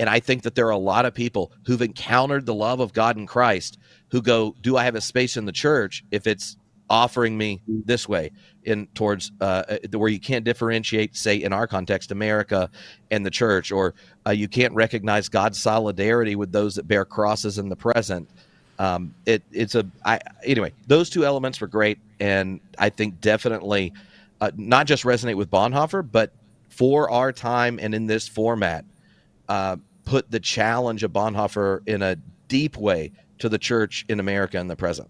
I think that there are a lot of people who've encountered the love of God in Christ who go, do I have a space in the church if it's offering me this way towards where you can't differentiate, say in our context, America and the church, or you can't recognize God's solidarity with those that bear crosses in the present. Anyway, those two elements were great, and I think definitely not just resonate with Bonhoeffer, but for our time and in this format, put the challenge of Bonhoeffer in a deep way to the church in America in the present.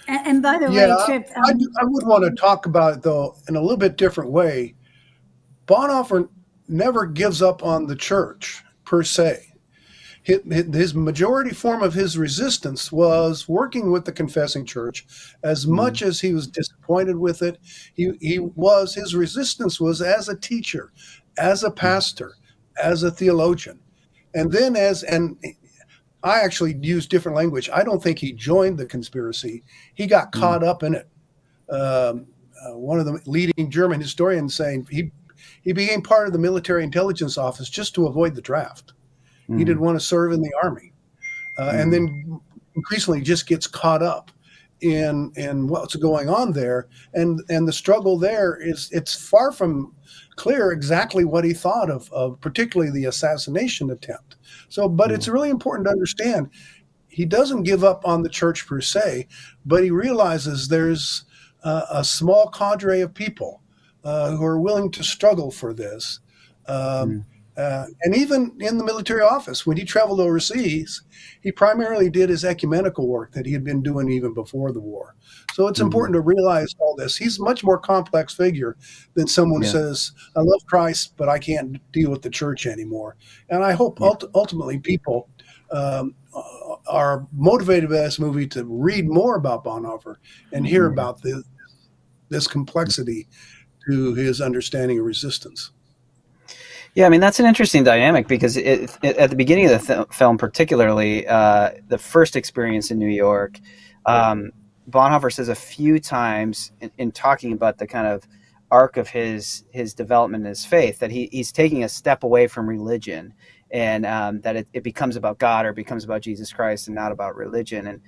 And by the Yeah, way, Tripp, I would want to talk about it, though, in a little bit different way. Bonhoeffer never gives up on the church, per se. His majority form of his resistance was working with the confessing church. As much as he was disappointed with it, his resistance was as a teacher, as a pastor, as a theologian. And then and I actually use different language. I don't think he joined the conspiracy. He got caught up in it. One of the leading German historians saying he became part of the military intelligence office just to avoid the draft. He didn't want to serve in the army. And then increasingly just gets caught up in what's going on there. And the struggle there it's far from clear exactly what he thought of particularly the assassination attempt. So, but it's really important to understand he doesn't give up on the church per se, but he realizes there's a small cadre of people who are willing to struggle for this. And even in the military office, when he traveled overseas, he primarily did his ecumenical work that he had been doing even before the war. So it's important to realize all this. He's a much more complex figure than someone says, I love Christ, but I can't deal with the church anymore. And I hope ultimately people are motivated by this movie to read more about Bonhoeffer and hear about this complexity to his understanding of resistance. Yeah, I mean, that's an interesting dynamic because at the beginning of the film, particularly the first experience in New York, Bonhoeffer says a few times in talking about the kind of arc of his development in his faith that he's taking a step away from religion and that it becomes about God or becomes about Jesus Christ and not about religion. And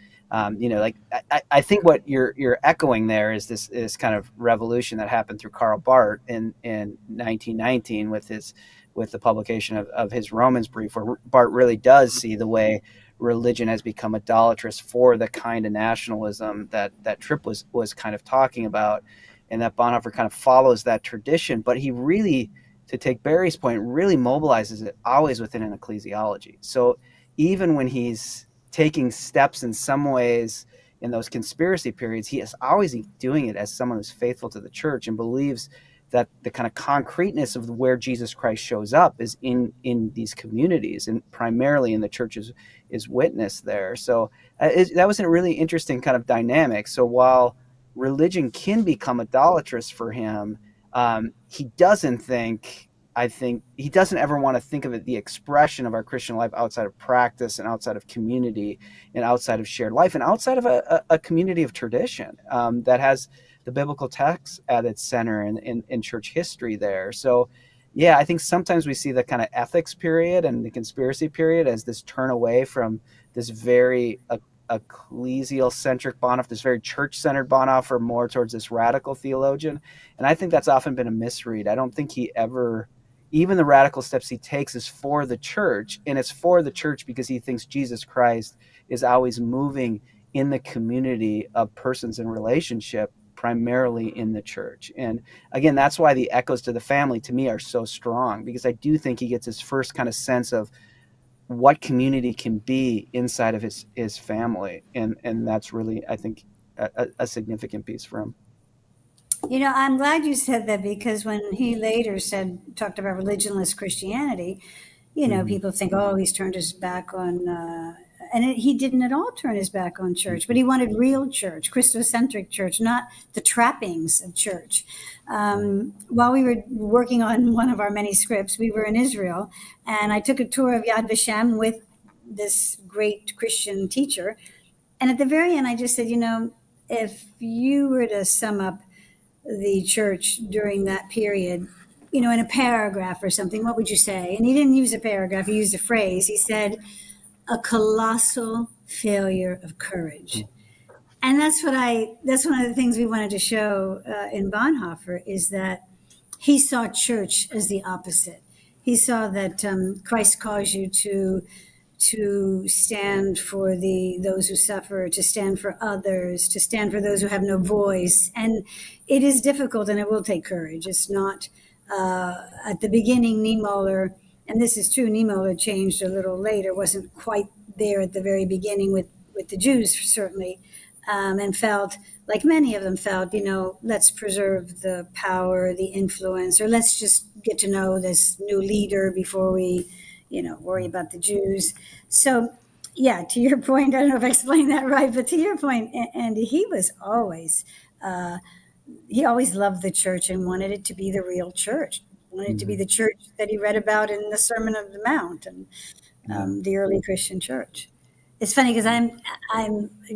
I think what you're echoing there is this kind of revolution that happened through Karl Barth in 1919 with the publication of his Romans brief, where Barth really does see the way religion has become idolatrous for the kind of nationalism that Tripp was kind of talking about, and that Bonhoeffer kind of follows that tradition. But he really, to take Barry's point, really mobilizes it always within an ecclesiology. So even when he's taking steps in some ways in those conspiracy periods, he is always doing it as someone who's faithful to the church and believes that the kind of concreteness of where Jesus Christ shows up is in these communities, and primarily in the church's is witness there. So that was a really interesting kind of dynamic. So while religion can become idolatrous for him, he doesn't he doesn't ever want to think of it the expression of our Christian life outside of practice and outside of community and outside of shared life and outside of a community of tradition that has the biblical text at its center in church history there. So yeah, I think sometimes we see the kind of ethics period and the conspiracy period as this turn away from this very ecclesial-centric Bonhoeffer, this very church-centered Bonhoeffer, more towards this radical theologian. And I think that's often been a misread. I don't think he ever even the radical steps he takes is for the church, and it's for the church because he thinks Jesus Christ is always moving in the community of persons in relationship, primarily in the church. And again, that's why the echoes to the family to me are so strong, because I do think he gets his first kind of sense of what community can be inside of his family. And that's really, I think, a significant piece for him. You know, I'm glad you said that, because when he later talked about religionless Christianity, you know, people think, oh, he's turned his back on, he didn't at all turn his back on church, but he wanted real church, Christocentric church, not the trappings of church. While we were working on one of our many scripts, we were in Israel, and I took a tour of Yad Vashem with this great Christian teacher. And at the very end, I just said, you know, if you were to sum up the church during that period, you know, in a paragraph or something, what would you say? And he didn't use a paragraph, he used a phrase. He said, a colossal failure of courage. And that's one of the things we wanted to show in Bonhoeffer, is that he saw church as the opposite. He saw that Christ calls you to stand for those who suffer, to stand for others, to stand for those who have no voice. And it is difficult, and it will take courage. It's not, at the beginning, Niemöller, and this is true, Niemöller changed a little later, wasn't quite there at the very beginning with the Jews, certainly, and felt, like many of them felt, you know, let's preserve the power, the influence, or let's just get to know this new leader before we, you know, worry about the Jews. So, yeah, to your point, I don't know if I explained that right, but to your point, Andy, he always loved the church and wanted it to be the real church, wanted it to be the church that he read about in the Sermon on the Mount and the early Christian church. It's funny because I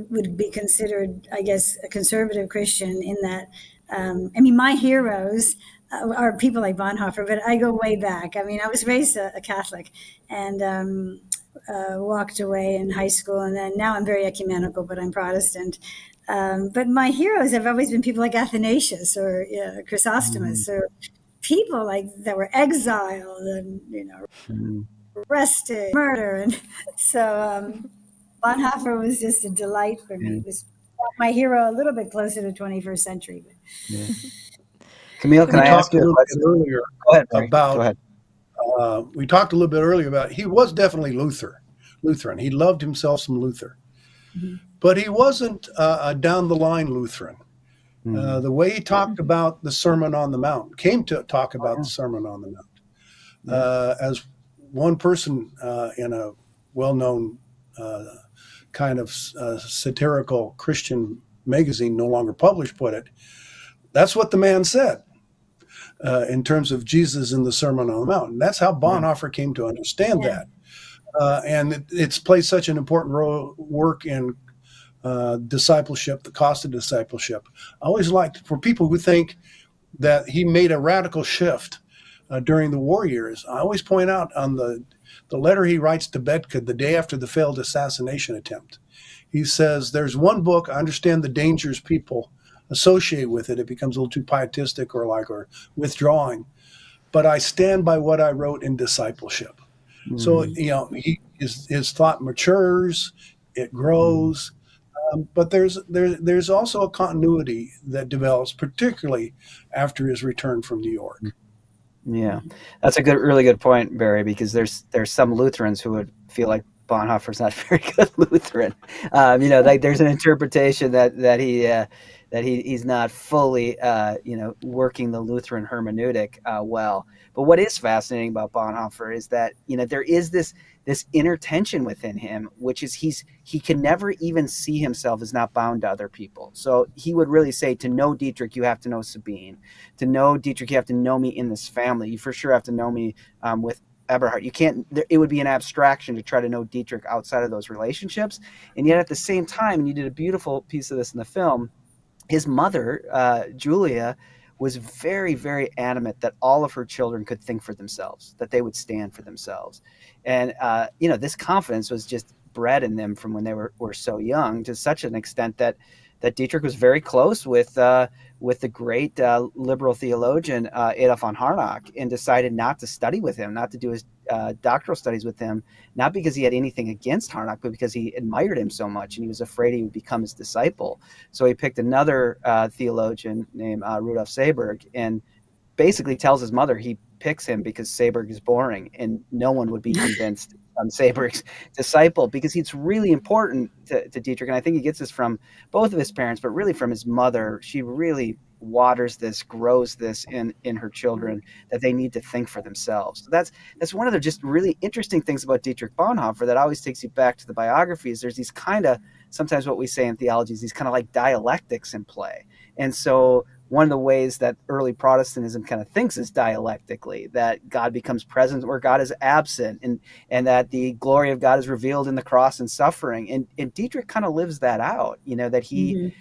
would be considered, I guess, a conservative Christian in that, I mean, my heroes are people like Bonhoeffer, but I go way back. I mean, I was raised a Catholic and walked away in high school, and then now I'm very ecumenical, but I'm Protestant. But my heroes have always been people like Athanasius or Chrysostomus, or people like that were exiled and, you know, arrested, murder, and so Bonhoeffer was just a delight for me. It was my hero, a little bit closer to 21st century. But. Camille, can I ask you a question earlier? Go ahead, about? Go ahead. We talked a little bit earlier about he was definitely Lutheran. He loved himself some Luther, but he wasn't a down the line Lutheran. The way he talked about the Sermon on the Mount, came to talk about the Sermon on the Mount, as one person in a well-known kind of satirical Christian magazine, no longer published, put it. That's what the man said in terms of Jesus in the Sermon on the Mount. And that's how Bonhoeffer came to understand that. And it's played such an important work in discipleship, the cost of discipleship. I always liked, for people who think that he made a radical shift during the war years, I always point out on the letter he writes to Bethke the day after the failed assassination attempt. He says, there's one book, I understand the dangers people associate with it. It becomes a little too pietistic or withdrawing. But I stand by what I wrote in discipleship. So, you know, his thought matures, it grows. But there's also a continuity that develops, particularly after his return from New York. Yeah, that's a really good point, Barry, because there's some Lutherans who would feel like Bonhoeffer's not a very good Lutheran. You know, like there's an interpretation that he's not fully, you know, working the Lutheran hermeneutic well. But what is fascinating about Bonhoeffer is that, you know, there is this inner tension within him, which is he can never even see himself as not bound to other people. So he would really say, to know Dietrich, you have to know Sabine. To know Dietrich, you have to know me in this family. You for sure have to know me with Eberhard. You can't, it would be an abstraction to try to know Dietrich outside of those relationships. And yet at the same time, and you did a beautiful piece of this in the film, his mother, Julia, was very, very adamant that all of her children could think for themselves, that they would stand for themselves. And, you know, this confidence was just bred in them from when they were so young, to such an extent that that Dietrich was very close with the great liberal theologian Adolf von Harnack, and decided not to study with him, not to do his doctoral studies with him, not because he had anything against Harnack, but because he admired him so much and he was afraid he would become his disciple. So he picked another theologian named Rudolf Seeberg, and basically tells his mother he picks him because Seeberg is boring and no one would be convinced on Seeberg's disciple, because it's really important to Dietrich. And I think he gets this from both of his parents, but really from his mother. She really waters this, grows this in her children, that they need to think for themselves. So that's one of the just really interesting things about Dietrich Bonhoeffer that always takes you back to the biographies. There's these kind of, sometimes what we say in theology is these kind of like dialectics in play. And so one of the ways that early Protestantism kind of thinks is dialectically, that God becomes present where God is absent, and that the glory of God is revealed in the cross and suffering. And Dietrich kind of lives that out, that he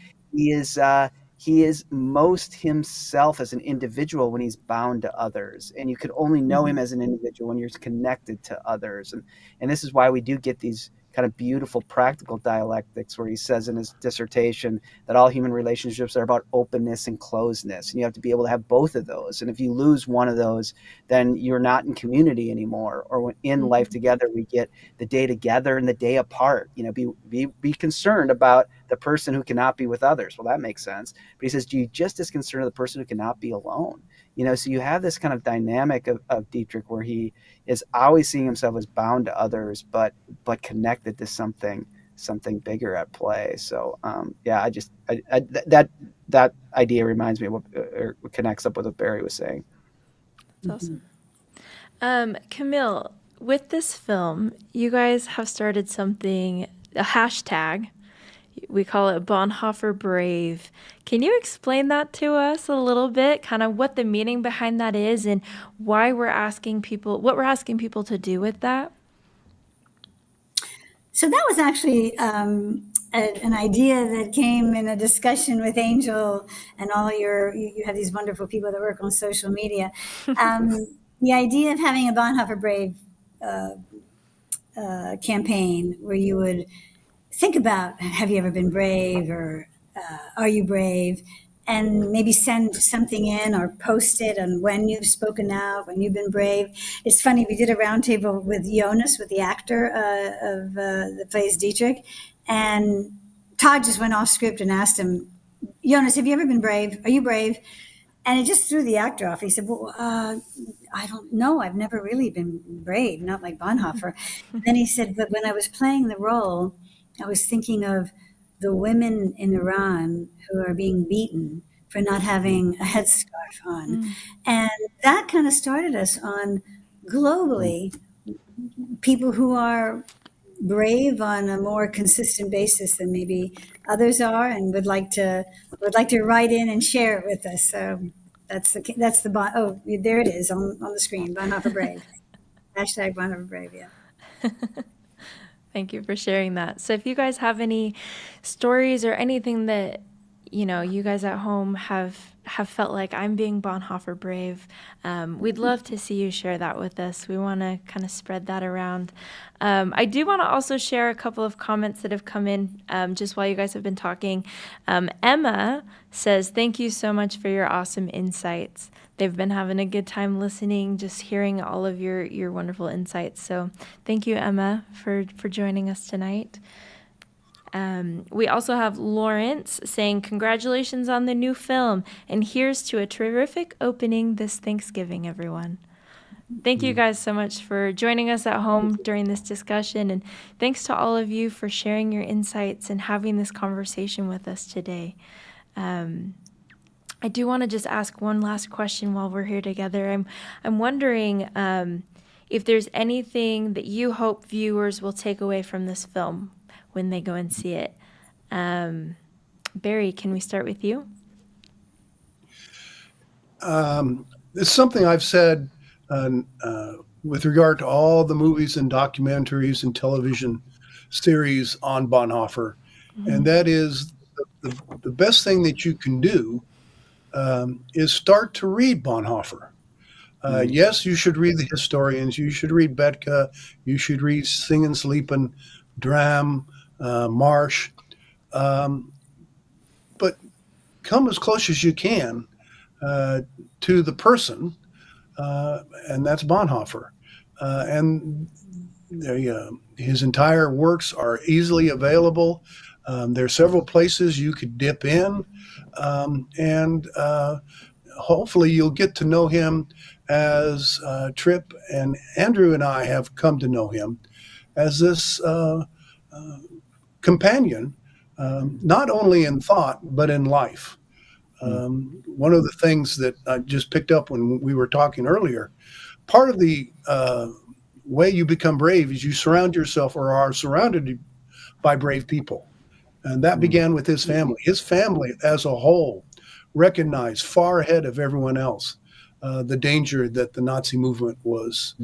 is most himself as an individual when he's bound to others. And you could only know him as an individual when you're connected to others. And this is why we do get these kind of beautiful practical dialectics, where he says in his dissertation that all human relationships are about openness and closeness, and you have to be able to have both of those. And if you lose one of those, then you're not in community anymore. Or when in life together, we get the day together and the day apart. Be concerned about the person who cannot be with others. Well, that makes sense. But he says, do you just as concerned of the person who cannot be alone? So you have this kind of dynamic of Dietrich, where he is always seeing himself as bound to others, but connected to something bigger at play. So that idea reminds me of or connects up with what Barry was saying. That's awesome. Camille, with this film, you guys have started something, a hashtag. We call it Bonhoeffer Brave. Can you explain that to us a little bit, kind of what the meaning behind that is and why what we're asking people to do with that? So that was actually an idea that came in a discussion with Angel and all you have these wonderful people that work on social media. The idea of having a Bonhoeffer Brave campaign, where you would think about, have you ever been brave, or are you brave? And maybe send something in or post it on when you've spoken out, when you've been brave. It's funny, we did a roundtable with Jonas, with the actor that plays Dietrich. And Todd just went off script and asked him, Jonas, have you ever been brave? Are you brave? And it just threw the actor off. He said, well, I don't know. I've never really been brave, not like Bonhoeffer. Then he said, but when I was playing the role, I was thinking of the women in Iran who are being beaten for not having a headscarf on. And that kind of started us on globally, people who are brave on a more consistent basis than maybe others are, and would like to write in and share it with us. So that's the oh, there it is on the screen, Bonhoeffer Brave. Hashtag Bonhoeffer Brave, yeah. Thank you for sharing that. So if you guys have any stories or anything that, you guys at home have felt like I'm being Bonhoeffer Brave, we'd love to see you share that with us. We want to kind of spread that around. I do want to also share a couple of comments that have come in just while you guys have been talking. Emma says, thank you so much for your awesome insights. They've been having a good time listening, just hearing all of your wonderful insights. So thank you, Emma, for joining us tonight. We also have Lawrence saying, congratulations on the new film, and here's to a terrific opening this Thanksgiving, everyone. Thank you guys so much for joining us at home during this discussion, and thanks to all of you for sharing your insights and having this conversation with us today. I do want to just ask one last question while we're here together. I'm wondering if there's anything that you hope viewers will take away from this film when they go and see it. Barry, can we start with you? It's something I've said with regard to all the movies and documentaries and television series on Bonhoeffer, and that is the best thing that you can do is start to read Bonhoeffer. Yes, you should read the historians. You should read Bethke. You should read Singen, Sleepen, Dram, Marsh. but come as close as you can to the person, and that's Bonhoeffer. And his entire works are easily available. There are several places you could dip in, and hopefully you'll get to know him as Tripp and Andrew and I have come to know him, as this companion, not only in thought, but in life. One of the things that I just picked up when we were talking earlier, part of the way you become brave is you surround yourself or are surrounded by brave people. And that began with his family. His family as a whole recognized far ahead of everyone else the danger that the Nazi movement was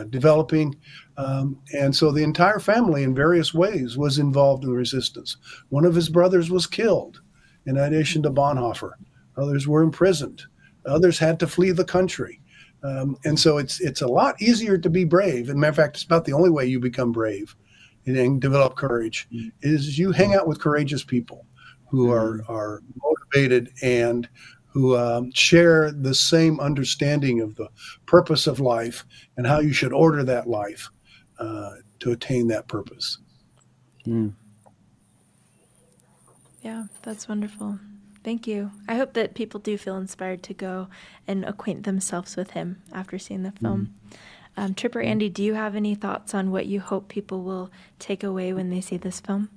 developing. And so the entire family in various ways was involved in the resistance. One of his brothers was killed, in addition to Bonhoeffer. Others were imprisoned. Others had to flee the country. And so it's a lot easier to be brave. As a matter of fact, it's about the only way you become brave and develop courage is you hang out with courageous people who are motivated and who share the same understanding of the purpose of life and how you should order that life to attain that purpose. Yeah, that's wonderful. Thank you. I hope that people do feel inspired to go and acquaint themselves with him after seeing the film. Tripp or Andy, do you have any thoughts on what you hope people will take away when they see this film?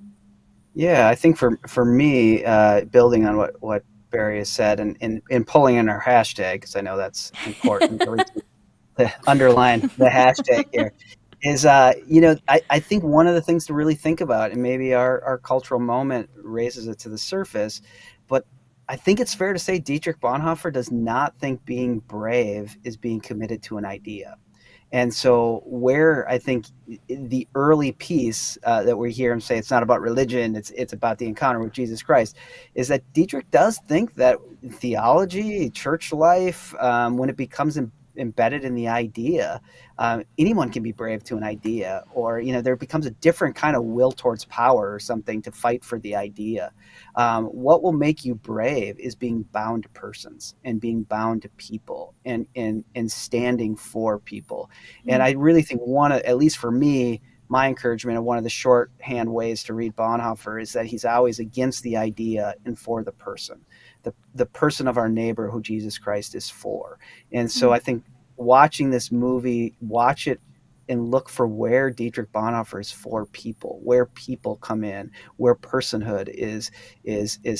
Yeah, I think for me, building on what Barry has said and pulling in our hashtag, because I know that's important to underline the hashtag here, is, I think one of the things to really think about, and maybe our cultural moment raises it to the surface, but I think it's fair to say Dietrich Bonhoeffer does not think being brave is being committed to an idea. And so where I think the early piece that we hear him say it's not about religion, it's about the encounter with Jesus Christ, is that Dietrich does think that theology, church life, when it becomes embedded in the idea, anyone can be brave to an idea, or there becomes a different kind of will towards power or something to fight for the idea. What will make you brave is being bound to persons and being bound to people and standing for people. And I really think at least for me, my encouragement of one of the shorthand ways to read Bonhoeffer is that he's always against the idea and for the person, the person of our neighbor who Jesus Christ is for. And so I think watching this movie, watch it and look for where Dietrich Bonhoeffer is for people, where people come in, where personhood is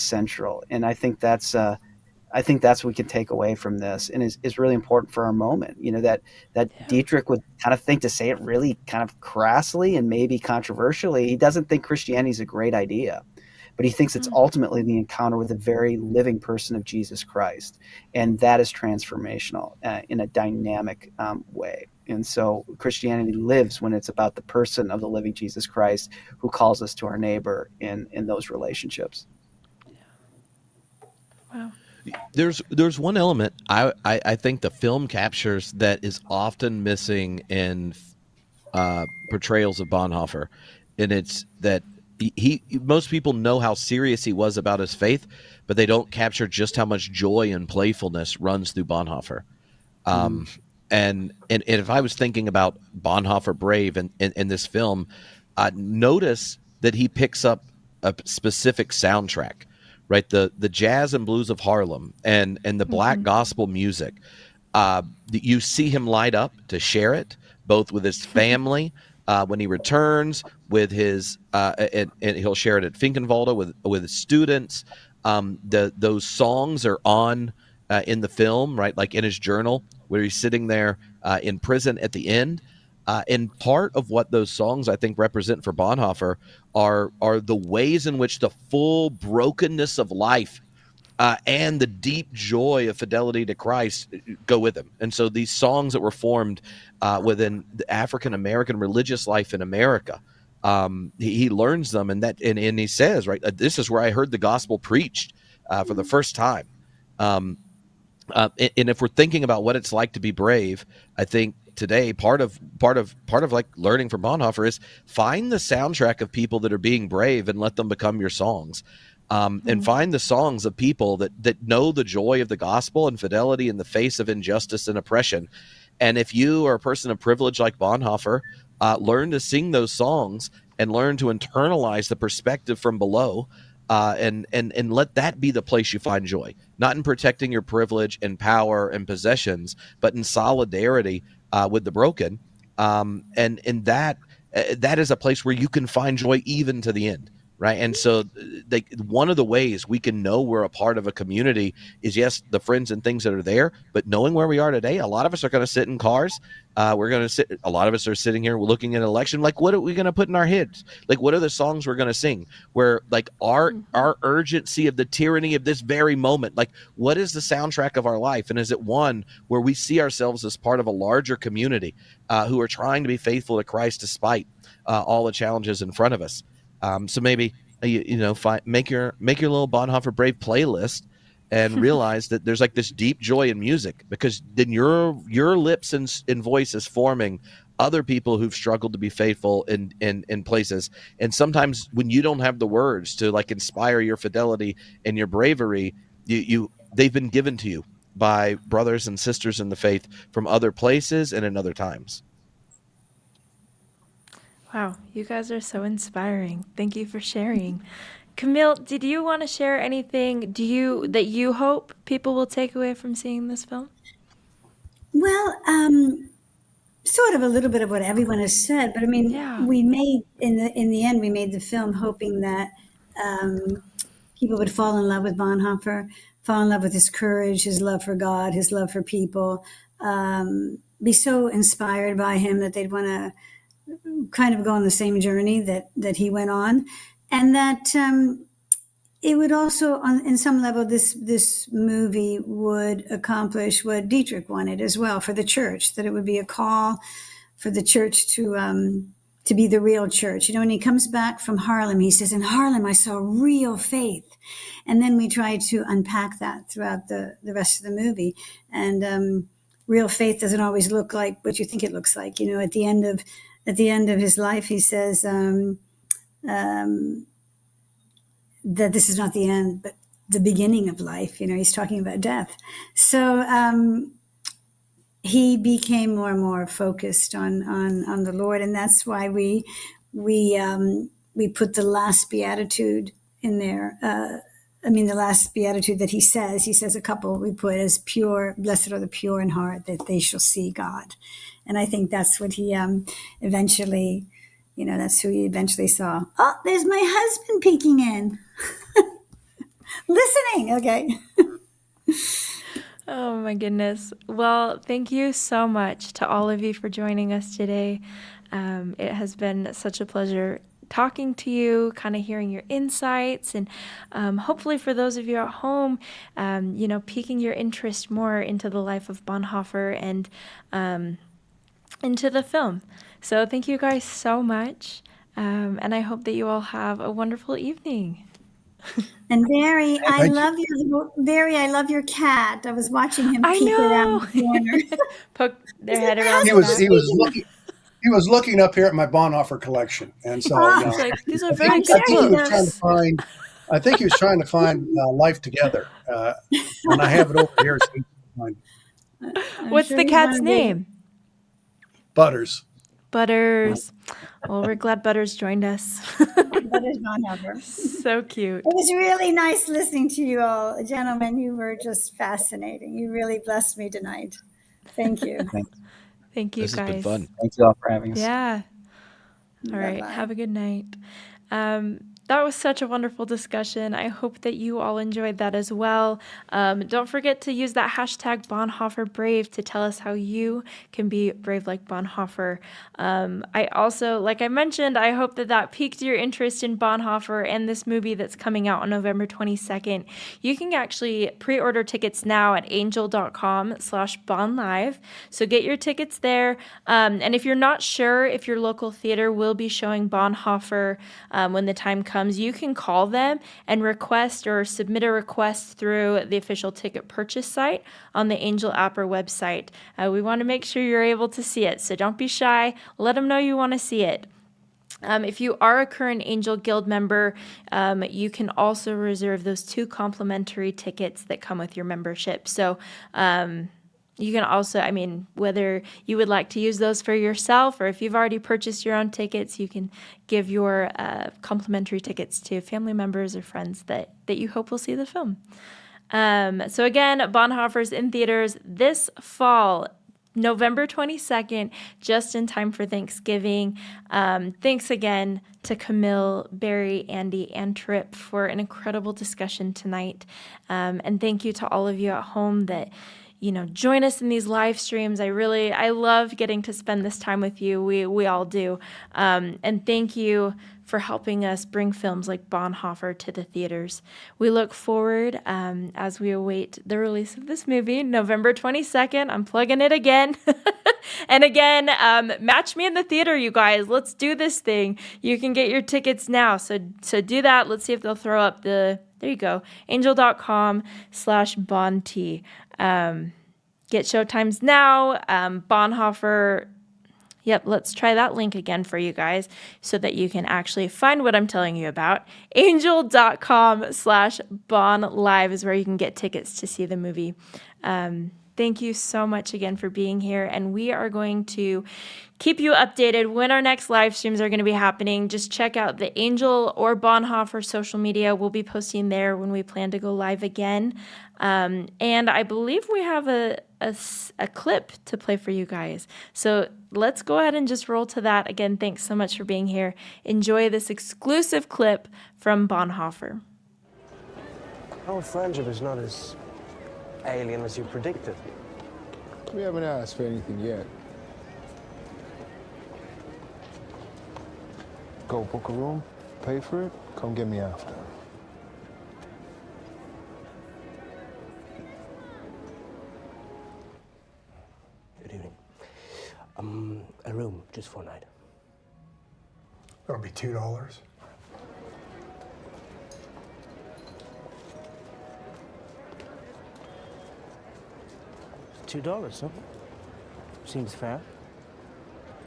central. And I think that's what we can take away from this, and is really important for our moment. That Dietrich would kind of think, to say it really kind of crassly and maybe controversially, he doesn't think Christianity is a great idea, but he thinks it's ultimately the encounter with the very living person of Jesus Christ, and that is transformational in a dynamic way. And so Christianity lives when it's about the person of the living Jesus Christ who calls us to our neighbor in those relationships. Wow. There's one element I think the film captures that is often missing in portrayals of Bonhoeffer, and it's that most people know how serious he was about his faith, but they don't capture just how much joy and playfulness runs through Bonhoeffer. And if I was thinking about Bonhoeffer Brave in this film, notice that he picks up a specific soundtrack, right? The jazz and blues of Harlem and the black gospel music. You see him light up to share it, both with his family when he returns, with his and he'll share it at Finkenwalde with his students. Those songs are on in the film, right? Like in his journal, where he's sitting there in prison at the end. And part of what those songs, I think, represent for Bonhoeffer are the ways in which the full brokenness of life and the deep joy of fidelity to Christ go with him. And so these songs that were formed within the African American religious life in America, he learns them, and he says, right, this is where I heard the gospel preached for the first time. And if we're thinking about what it's like to be brave, I think today, part of like learning from Bonhoeffer is find the soundtrack of people that are being brave and let them become your songs. And find the songs of people that know the joy of the gospel and fidelity in the face of injustice and oppression. And if you are a person of privilege like Bonhoeffer, learn to sing those songs and learn to internalize the perspective from below, and let that be the place you find joy, not in protecting your privilege and power and possessions, but in solidarity with the broken. And in that is a place where you can find joy even to the end. Right. And so one of the ways we can know we're a part of a community is, yes, the friends and things that are there, but knowing where we are today, a lot of us are going to sit in cars. A lot of us are sitting here looking at an election. Like, what are we going to put in our heads? Like, what are the songs we're going to sing? Where like our urgency of the tyranny of this very moment, like what is the soundtrack of our life? And is it one where we see ourselves as part of a larger community who are trying to be faithful to Christ despite all the challenges in front of us? So maybe make your little Bonhoeffer Brave playlist and realize that there's like this deep joy in music, because then your lips and voice is forming other people who've struggled to be faithful in places. And sometimes when you don't have the words to like inspire your fidelity and your bravery, they've been given to you by brothers and sisters in the faith from other places and in other times. Wow, you guys are so inspiring. Thank you for sharing. Camille, did you want to share anything that you hope people will take away from seeing this film? Well, sort of a little bit of what everyone has said, but I mean, we made in the end, we made the film hoping that people would fall in love with Bonhoeffer, fall in love with his courage, his love for God, his love for people, be so inspired by him that they'd want to kind of go on the same journey that he went on, and that it would also, in some level, this movie would accomplish what Dietrich wanted as well for the church, that it would be a call for the church to be the real church. When he comes back from Harlem, he says, in Harlem, I saw real faith. And then we try to unpack that throughout the rest of the movie. And real faith doesn't always look like what you think it looks like. At the end of his life, he says that this is not the end, but the beginning of life. He's talking about death. So he became more and more focused on the Lord, and that's why we put the last beatitude in there. The last beatitude that he says a couple we put as pure, blessed are the pure in heart, that they shall see God. And I think that's what he eventually, that's who he eventually saw. Oh, there's my husband peeking in. Listening. Okay. Oh my goodness. Well, thank you so much to all of you for joining us today. It has been such a pleasure talking to you, kind of hearing your insights, and hopefully for those of you at home, piquing your interest more into the life of Bonhoeffer and into the film. So thank you guys so much, and I hope that you all have a wonderful evening. And Barry, I love your cat. I was watching him peek around the corner. Poke their head around. He was looking up here at my Bonhoeffer collection, and so these are very good books. I think he was trying to find Life Together, and I have it over here. So he can find it. What's the cat's name? Butters. Well, we're glad Butters joined us. Butters Bonhoeffer. So cute. It was really nice listening to you all. Gentlemen, you were just fascinating. You really blessed me tonight. Thank you. Thank you, guys. This has been fun. Thank you all for having us. Yeah. All right. Bye-bye. Have a good night. That was such a wonderful discussion. I hope that you all enjoyed that as well. Don't forget to use that hashtag Bonhoeffer Brave to tell us how you can be brave like Bonhoeffer. I also, like I mentioned, I hope that piqued your interest in Bonhoeffer and this movie that's coming out on November 22nd. You can actually pre-order tickets now at angel.com/bonlive. So get your tickets there. And if you're not sure if your local theater will be showing Bonhoeffer when the time comes, comes, you can call them and request or submit a request through the official ticket purchase site on the Angel app or website. We want to make sure you're able to see it, so don't be shy. Let them know you want to see it. If you are a current Angel Guild member, you can also reserve those 2 complimentary tickets that come with your membership. So you can also, whether you would like to use those for yourself or if you've already purchased your own tickets, you can give your complimentary tickets to family members or friends that you hope will see the film. So again, Bonhoeffer's in theaters this fall, November 22nd, just in time for Thanksgiving. Thanks again to Camille, Barry, Andy, and Tripp for an incredible discussion tonight. And thank you to all of you at home that join us in these live streams. I love getting to spend this time with you. We all do. And thank you for helping us bring films like Bonhoeffer to the theaters. We look forward as we await the release of this movie, November 22nd. I'm plugging it again. And again, match me in the theater, you guys. Let's do this thing. You can get your tickets now. So do that. Let's see if they'll throw up there you go, angel.com/BonT. Get showtimes now. Bonhoeffer. Yep, let's try that link again for you guys so that you can actually find what I'm telling you about. Angel.com/BonLive is where you can get tickets to see the movie. Thank you so much again for being here, and we are going to keep you updated when our next live streams are going to be happening. Just check out the Angel or Bonhoeffer social media. We'll be posting there when we plan to go live again. And I believe we have a clip to play for you guys. So let's go ahead and just roll to that. Again, thanks so much for being here. Enjoy this exclusive clip from Bonhoeffer. Our friendship is not as alien as you predicted. We haven't asked for anything yet. Go book a room, pay for it, come get me after. Good evening. A room just for a night. That'll be $2. $2, huh? Seems fair.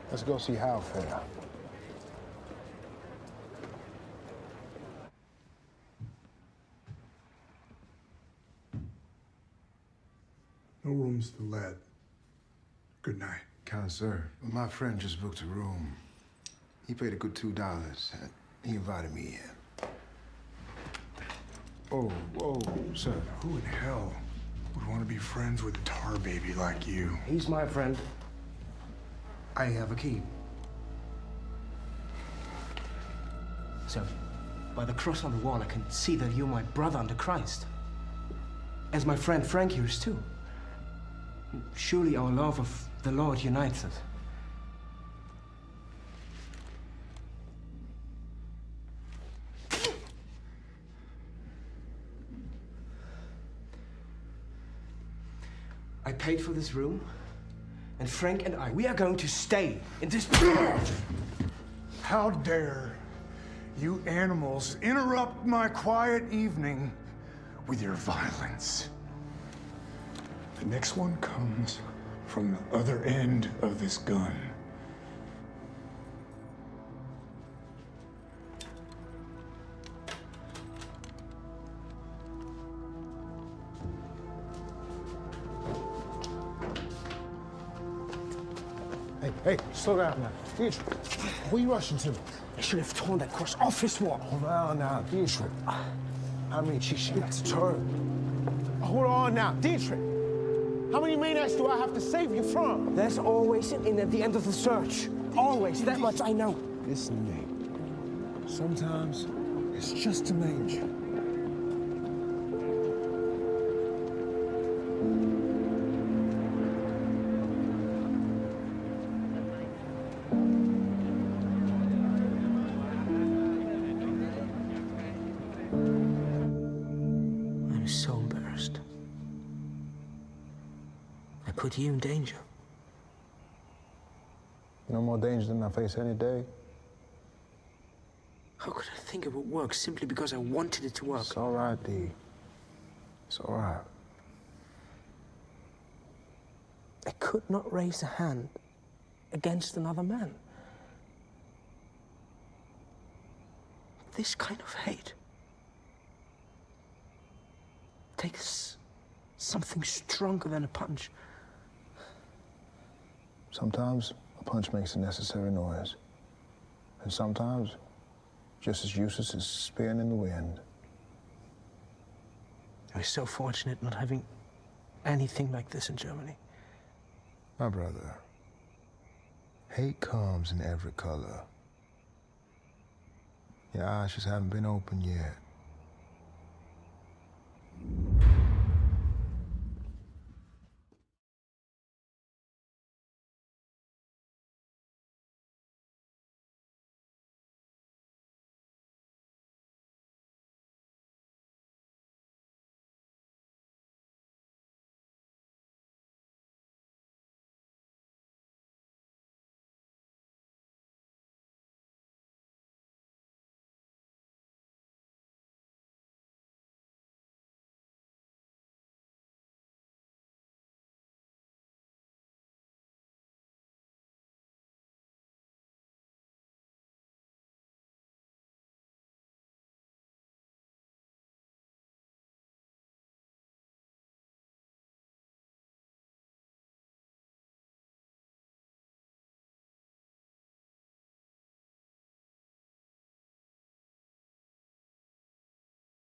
Let's go see how fair. No rooms to let. Good night. Kind sir, my friend just booked a room. He paid a good $2. He invited me in. Oh, whoa, sir. Who in hell would want to be friends with a tar baby like you? He's my friend. I have a key. So, by the cross on the wall, I can see that you're my brother under Christ. As my friend Frank here is too. Surely our love of the Lord unites us. I paid for this room, and Frank and we are going to stay in this... How dare you animals interrupt my quiet evening with your violence? The next one comes from the other end of this gun. Hey, slow down now. Dietrich, where you rushing to? I should have torn that cross off his wall. Hold on now, Dietrich. I mean, she got to turn. Hold on now, Dietrich. How many maniacs do I have to save you from? There's always an inn at the end of the search. Always. That much I know. Listen to me. Sometimes it's just a manger. I'm so embarrassed. I put you in danger. No more danger than I face any day. How could I think it would work simply because I wanted it to work? It's all right, D. It's all right. I could not raise a hand against another man. This kind of hate takes something stronger than a punch. Sometimes a punch makes a necessary noise. And sometimes just as useless as spitting in the wind. We're so fortunate not having anything like this in Germany. My brother, hate comes in every color. Your eyes just haven't been opened yet.